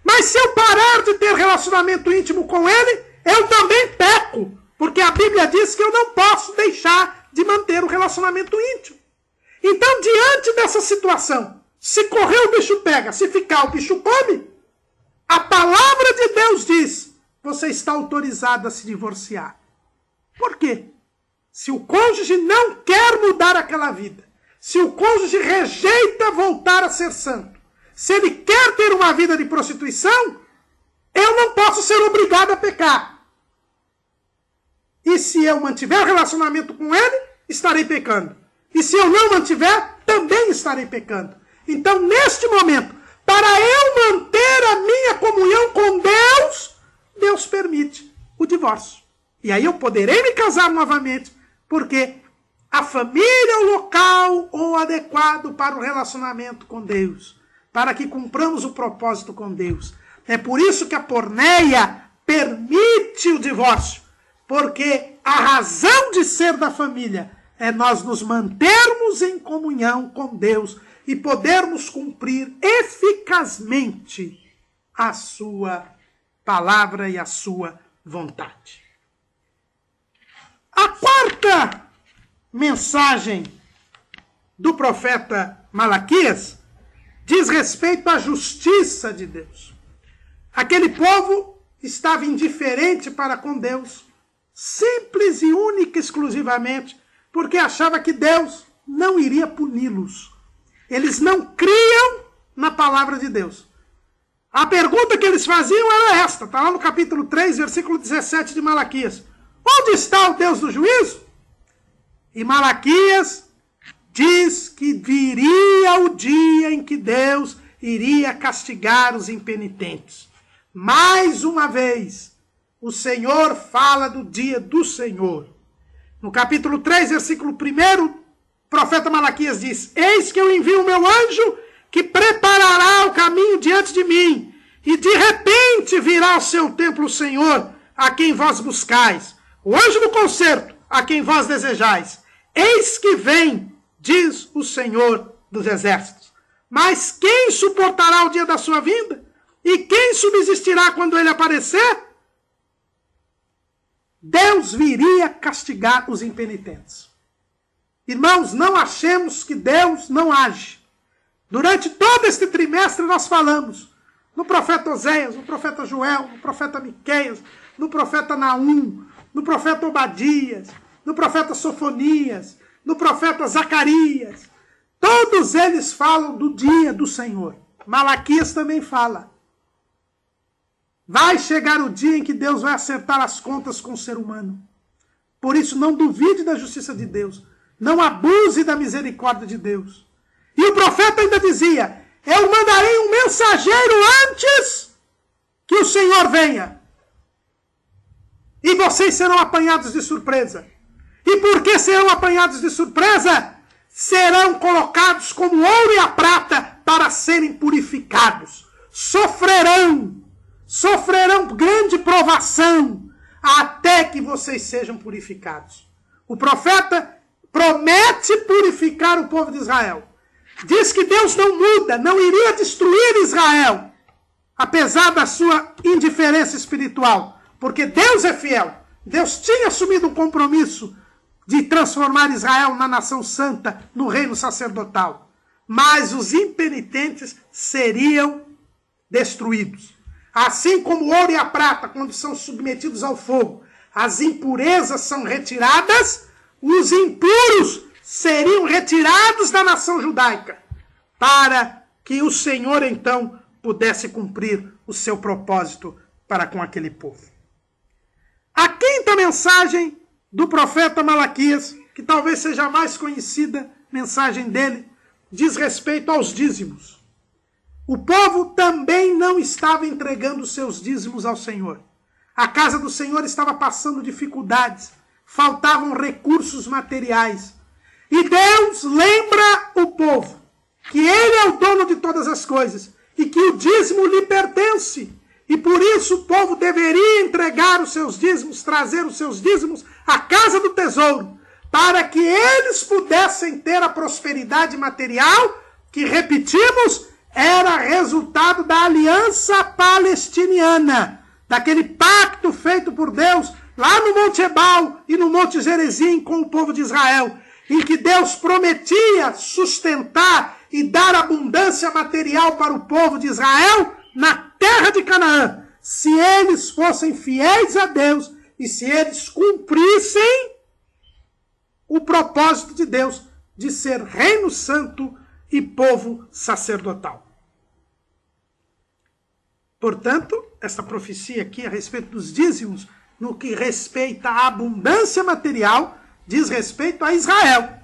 Mas se eu parar de ter relacionamento íntimo com ele, eu também peco, porque a Bíblia diz que eu não posso deixar de manter o relacionamento íntimo. Então, diante dessa situação, se correr o bicho pega, se ficar o bicho come, a palavra de Deus diz: você está autorizado a se divorciar. Por quê? Se o cônjuge não quer mudar aquela vida, se o cônjuge rejeita voltar a ser santo, se ele quer ter uma vida de prostituição, eu não posso ser obrigado a pecar. E se eu mantiver relacionamento com ele, estarei pecando. E se eu não mantiver, também estarei pecando. Então, neste momento, para eu manter a minha comunhão com Deus, Deus permite o divórcio. E aí eu poderei me casar novamente, porque a família é o local ou adequado para o relacionamento com Deus, para que cumpramos o propósito com Deus. É por isso que a porneia permite o divórcio, porque a razão de ser da família é nós nos mantermos em comunhão com Deus e podermos cumprir eficazmente a sua palavra e a sua vontade. A quarta mensagem do profeta Malaquias diz respeito à justiça de Deus. Aquele povo estava indiferente para com Deus, simples e única exclusivamente, porque achava que Deus não iria puni-los. Eles não criam na palavra de Deus. A pergunta que eles faziam era esta, está lá no capítulo 3, versículo 17 de Malaquias. Onde está o Deus do juízo? E Malaquias diz que viria o dia em que Deus iria castigar os impenitentes. Mais uma vez, o Senhor fala do dia do Senhor. No capítulo 3, versículo 1, o profeta Malaquias diz: eis que eu envio o meu anjo que preparará o caminho diante de mim, e de repente virá ao seu templo o Senhor, a quem vós buscais, o anjo do concerto, a quem vós desejais. Eis que vem, diz o Senhor dos exércitos. Mas quem suportará o dia da sua vinda? E quem subsistirá quando ele aparecer? Deus viria castigar os impenitentes. Irmãos, não achemos que Deus não age. Durante todo este trimestre nós falamos no profeta Oséias, no profeta Joel, no profeta Miqueias, no profeta Naum, no profeta Obadias, no profeta Sofonias, no profeta Zacarias. Todos eles falam do dia do Senhor. Malaquias também fala. Vai chegar o dia em que Deus vai acertar as contas com o ser humano. Por isso, não duvide da justiça de Deus. Não abuse da misericórdia de Deus. E o profeta ainda dizia: eu mandarei um mensageiro antes que o Senhor venha. E vocês serão apanhados de surpresa. E por que serão apanhados de surpresa? Serão colocados como ouro e a prata para serem purificados. Sofrerão grande provação, até que vocês sejam purificados. O profeta promete purificar o povo de Israel. Diz que Deus não muda, não iria destruir Israel, apesar da sua indiferença espiritual, porque Deus é fiel. Deus tinha assumido um compromisso de transformar Israel na nação santa, no reino sacerdotal. Mas os impenitentes seriam destruídos. Assim como o ouro e a prata, quando são submetidos ao fogo, as impurezas são retiradas, os impuros seriam retirados da nação judaica, para que o Senhor, então, pudesse cumprir o seu propósito para com aquele povo. A quinta mensagem do profeta Malaquias, que talvez seja a mais conhecida mensagem dele, diz respeito aos dízimos. O povo também não estava entregando seus dízimos ao Senhor. A casa do Senhor estava passando dificuldades, faltavam recursos materiais. E Deus lembra o povo que Ele é o dono de todas as coisas e que o dízimo lhe pertence. E por isso o povo deveria entregar os seus dízimos, trazer os seus dízimos à casa do tesouro, para que eles pudessem ter a prosperidade material que, repetimos, era resultado da aliança palestiniana, daquele pacto feito por Deus lá no Monte Ebal e no Monte Gerizim com o povo de Israel, em que Deus prometia sustentar e dar abundância material para o povo de Israel na terra de Canaã, se eles fossem fiéis a Deus e se eles cumprissem o propósito de Deus de ser reino santo e povo sacerdotal. Portanto, esta profecia aqui a respeito dos dízimos, no que respeita à abundância material, diz respeito a Israel.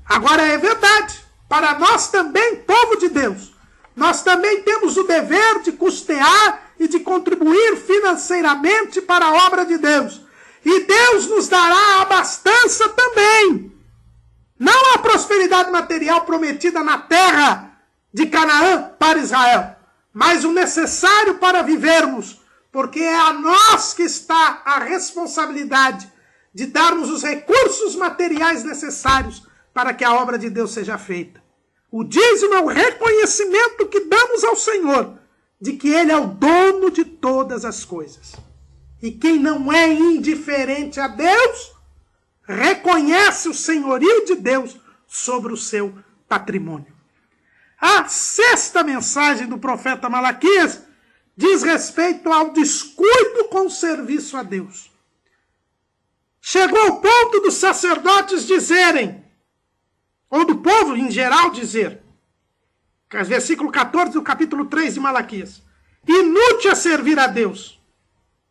Agora é verdade, para nós também, povo de Deus, nós também temos o dever de custear e de contribuir financeiramente para a obra de Deus. E Deus nos dará a abastança também. Não a prosperidade material prometida na terra de Canaã para Israel, mas o necessário para vivermos, porque é a nós que está a responsabilidade de darmos os recursos materiais necessários para que a obra de Deus seja feita. O dízimo é o reconhecimento que damos ao Senhor de que Ele é o dono de todas as coisas. E quem não é indiferente a Deus, reconhece o senhorio de Deus sobre o seu patrimônio. A sexta mensagem do profeta Malaquias diz respeito ao descuido com o serviço a Deus. Chegou o ponto dos sacerdotes dizerem, ou do povo em geral dizer, versículo 14 do capítulo 3 de Malaquias, inútil é servir a Deus.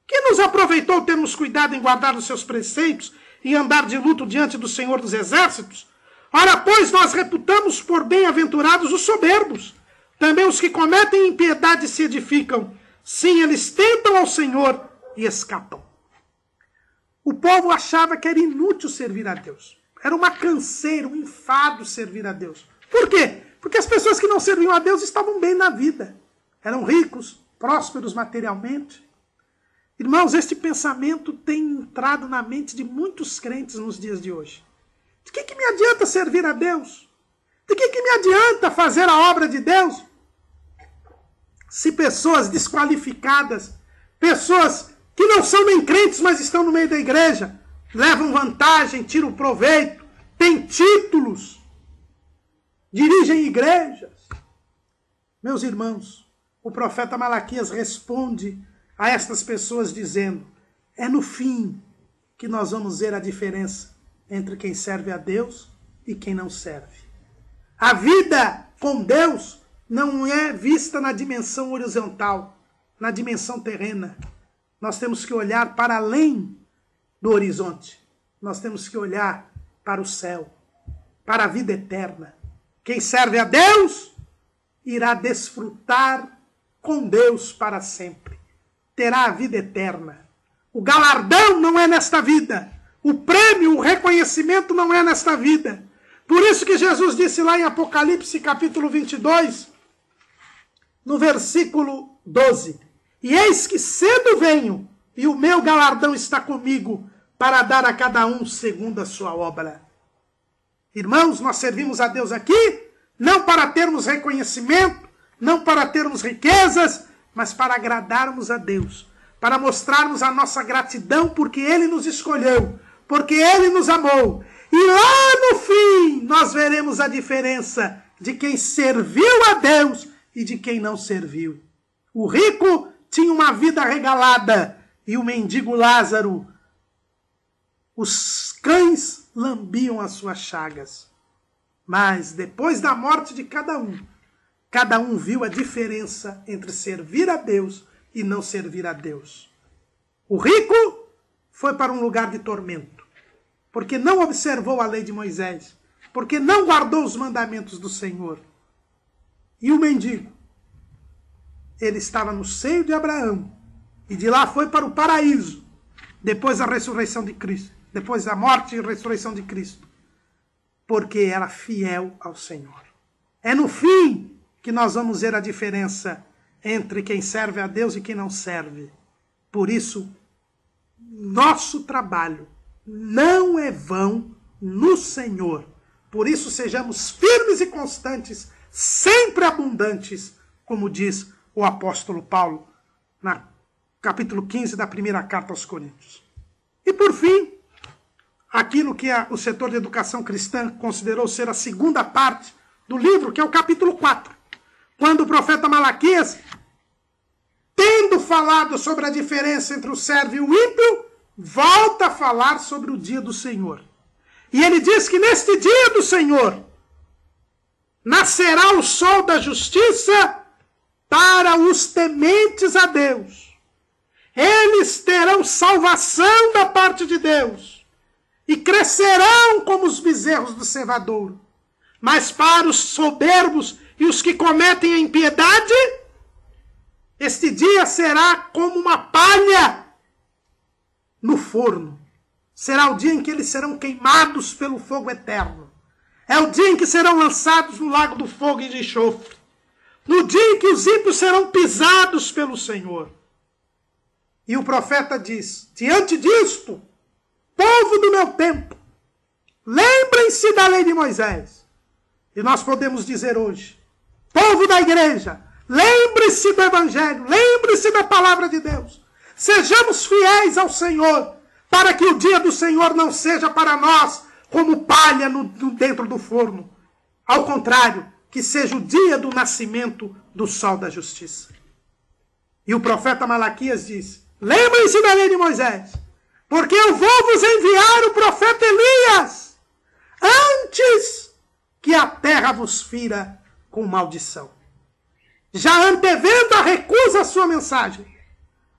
Que nos aproveitou termos cuidado em guardar os seus preceitos e andar de luto diante do Senhor dos Exércitos? Ora, pois, nós reputamos por bem-aventurados os soberbos. Também os que cometem impiedade se edificam. Sim, eles tentam ao Senhor e escapam. O povo achava que era inútil servir a Deus. Era uma canseira, um enfado servir a Deus. Por quê? Porque as pessoas que não serviam a Deus estavam bem na vida. Eram ricos, prósperos materialmente. Irmãos, este pensamento tem entrado na mente de muitos crentes nos dias de hoje. De que me adianta servir a Deus? De que me adianta fazer a obra de Deus? Se pessoas desqualificadas, pessoas que não são nem crentes, mas estão no meio da igreja, levam vantagem, tiram proveito, têm títulos, dirigem igrejas. Meus irmãos, o profeta Malaquias responde a estas pessoas dizendo, é no fim que nós vamos ver a diferença entre quem serve a Deus e quem não serve. A vida com Deus não é vista na dimensão horizontal, na dimensão terrena. Nós temos que olhar para além do horizonte. Nós temos que olhar para o céu, para a vida eterna. Quem serve a Deus irá desfrutar com Deus para sempre. Terá a vida eterna. O galardão não é nesta vida. O prêmio, o reconhecimento não é nesta vida. Por isso que Jesus disse lá em Apocalipse capítulo 22, no versículo 12. E eis que cedo venho, e o meu galardão está comigo, para dar a cada um segundo a sua obra. Irmãos, nós servimos a Deus aqui, não para termos reconhecimento, não para termos riquezas, mas para agradarmos a Deus, para mostrarmos a nossa gratidão porque Ele nos escolheu, porque Ele nos amou. E lá no fim nós veremos a diferença de quem serviu a Deus e de quem não serviu. O rico tinha uma vida regalada e o mendigo Lázaro, os cães lambiam as suas chagas. Mas depois da morte de cada um viu a diferença entre servir a Deus e não servir a Deus. O rico foi para um lugar de tormento, porque não observou a lei de Moisés, porque não guardou os mandamentos do Senhor. E o mendigo, ele estava no seio de Abraão, e de lá foi para o paraíso, depois da ressurreição de Cristo, depois da morte e ressurreição de Cristo, porque era fiel ao Senhor. É no fim que nós vamos ver a diferença entre quem serve a Deus e quem não serve. Por isso, nosso trabalho não é vão no Senhor. Por isso, sejamos firmes e constantes, sempre abundantes, como diz o apóstolo Paulo, no capítulo 15 da primeira carta aos Coríntios. E por fim, aquilo que o setor de educação cristã considerou ser a segunda parte do livro, que é o capítulo 4. Quando o profeta Malaquias, tendo falado sobre a diferença entre o servo e o ímpio, volta a falar sobre o dia do Senhor. E ele diz que neste dia do Senhor nascerá o sol da justiça para os tementes a Deus. Eles terão salvação da parte de Deus e crescerão como os bezerros do cevadouro. Mas para os soberbos e os que cometem a impiedade, este dia será como uma palha no forno. Será o dia em que eles serão queimados pelo fogo eterno. É o dia em que serão lançados no lago do fogo e de enxofre. No dia em que os ímpios serão pisados pelo Senhor. E o profeta diz, diante disto, povo do meu tempo, lembrem-se da lei de Moisés. E nós podemos dizer hoje, povo da igreja, lembre-se do Evangelho, lembre-se da palavra de Deus. Sejamos fiéis ao Senhor, para que o dia do Senhor não seja para nós como palha dentro do forno. Ao contrário, que seja o dia do nascimento do sol da justiça. E o profeta Malaquias diz, lembrem-se da lei de Moisés, porque eu vou vos enviar o profeta Elias, antes que a terra vos fira com maldição. Já antevendo a recusa à sua mensagem,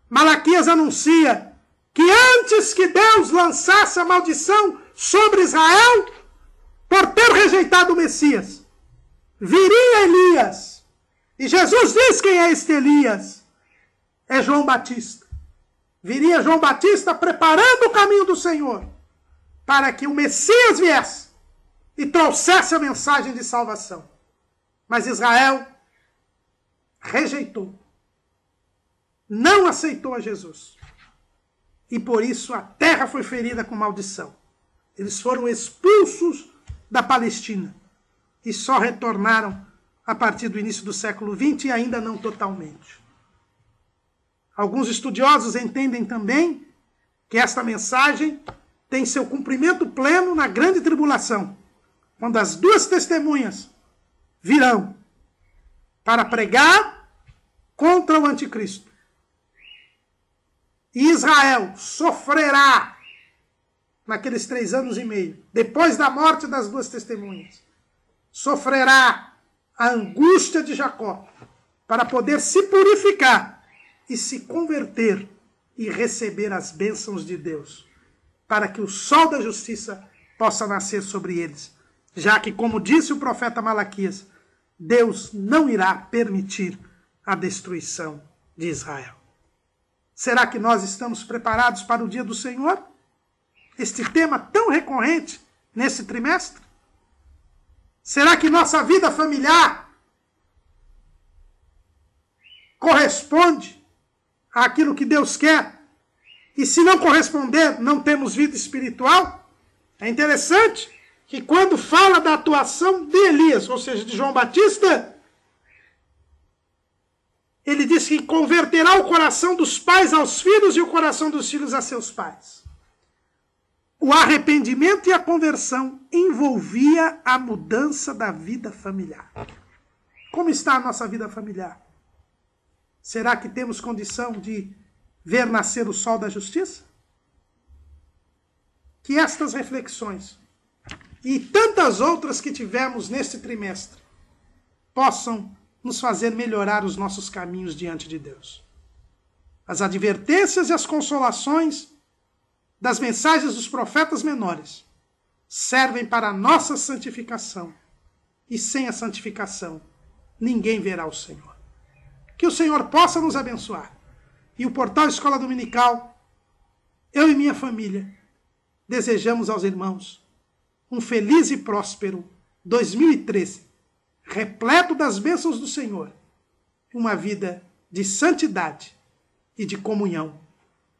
Malaquias anuncia que antes que Deus lançasse a maldição sobre Israel, por ter rejeitado o Messias, viria Elias. E Jesus diz quem é este Elias. É João Batista. Viria João Batista preparando o caminho do Senhor, para que o Messias viesse e trouxesse a mensagem de salvação. Mas Israel rejeitou. Não aceitou a Jesus. E por isso a terra foi ferida com maldição. Eles foram expulsos da Palestina. E só retornaram a partir do início do século XX e ainda não totalmente. Alguns estudiosos entendem também que esta mensagem tem seu cumprimento pleno na grande tribulação, quando as duas testemunhas virão para pregar contra o anticristo. E Israel sofrerá, naqueles 3 anos e meio, depois da morte das duas testemunhas, sofrerá a angústia de Jacó para poder se purificar e se converter e receber as bênçãos de Deus, para que o sol da justiça possa nascer sobre eles, já que, como disse o profeta Malaquias, Deus não irá permitir a destruição de Israel. Será que nós estamos preparados para o dia do Senhor? Este tema tão recorrente nesse trimestre? Será que nossa vida familiar corresponde àquilo que Deus quer, e se não corresponder, não temos vida espiritual. É interessante que quando fala da atuação de Elias, ou seja, de João Batista, ele diz que converterá o coração dos pais aos filhos e o coração dos filhos a seus pais. O arrependimento e a conversão envolvia a mudança da vida familiar. Como está a nossa vida familiar? Será que temos condição de ver nascer o sol da justiça? Que estas reflexões e tantas outras que tivemos neste trimestre possam nos fazer melhorar os nossos caminhos diante de Deus. As advertências e as consolações das mensagens dos profetas menores servem para a nossa santificação. E sem a santificação, ninguém verá o Senhor. Que o Senhor possa nos abençoar. E o Portal Escola Dominical, eu e minha família, desejamos aos irmãos um feliz e próspero 2013, repleto das bênçãos do Senhor, uma vida de santidade e de comunhão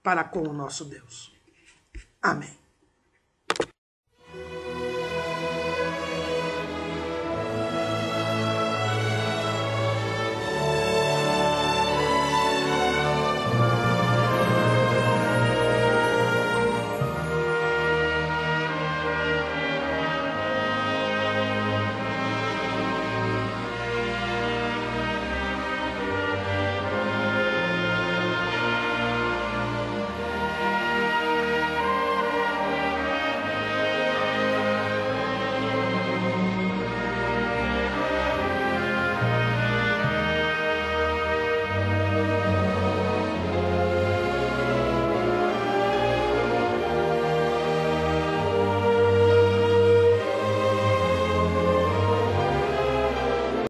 para com o nosso Deus. Amém.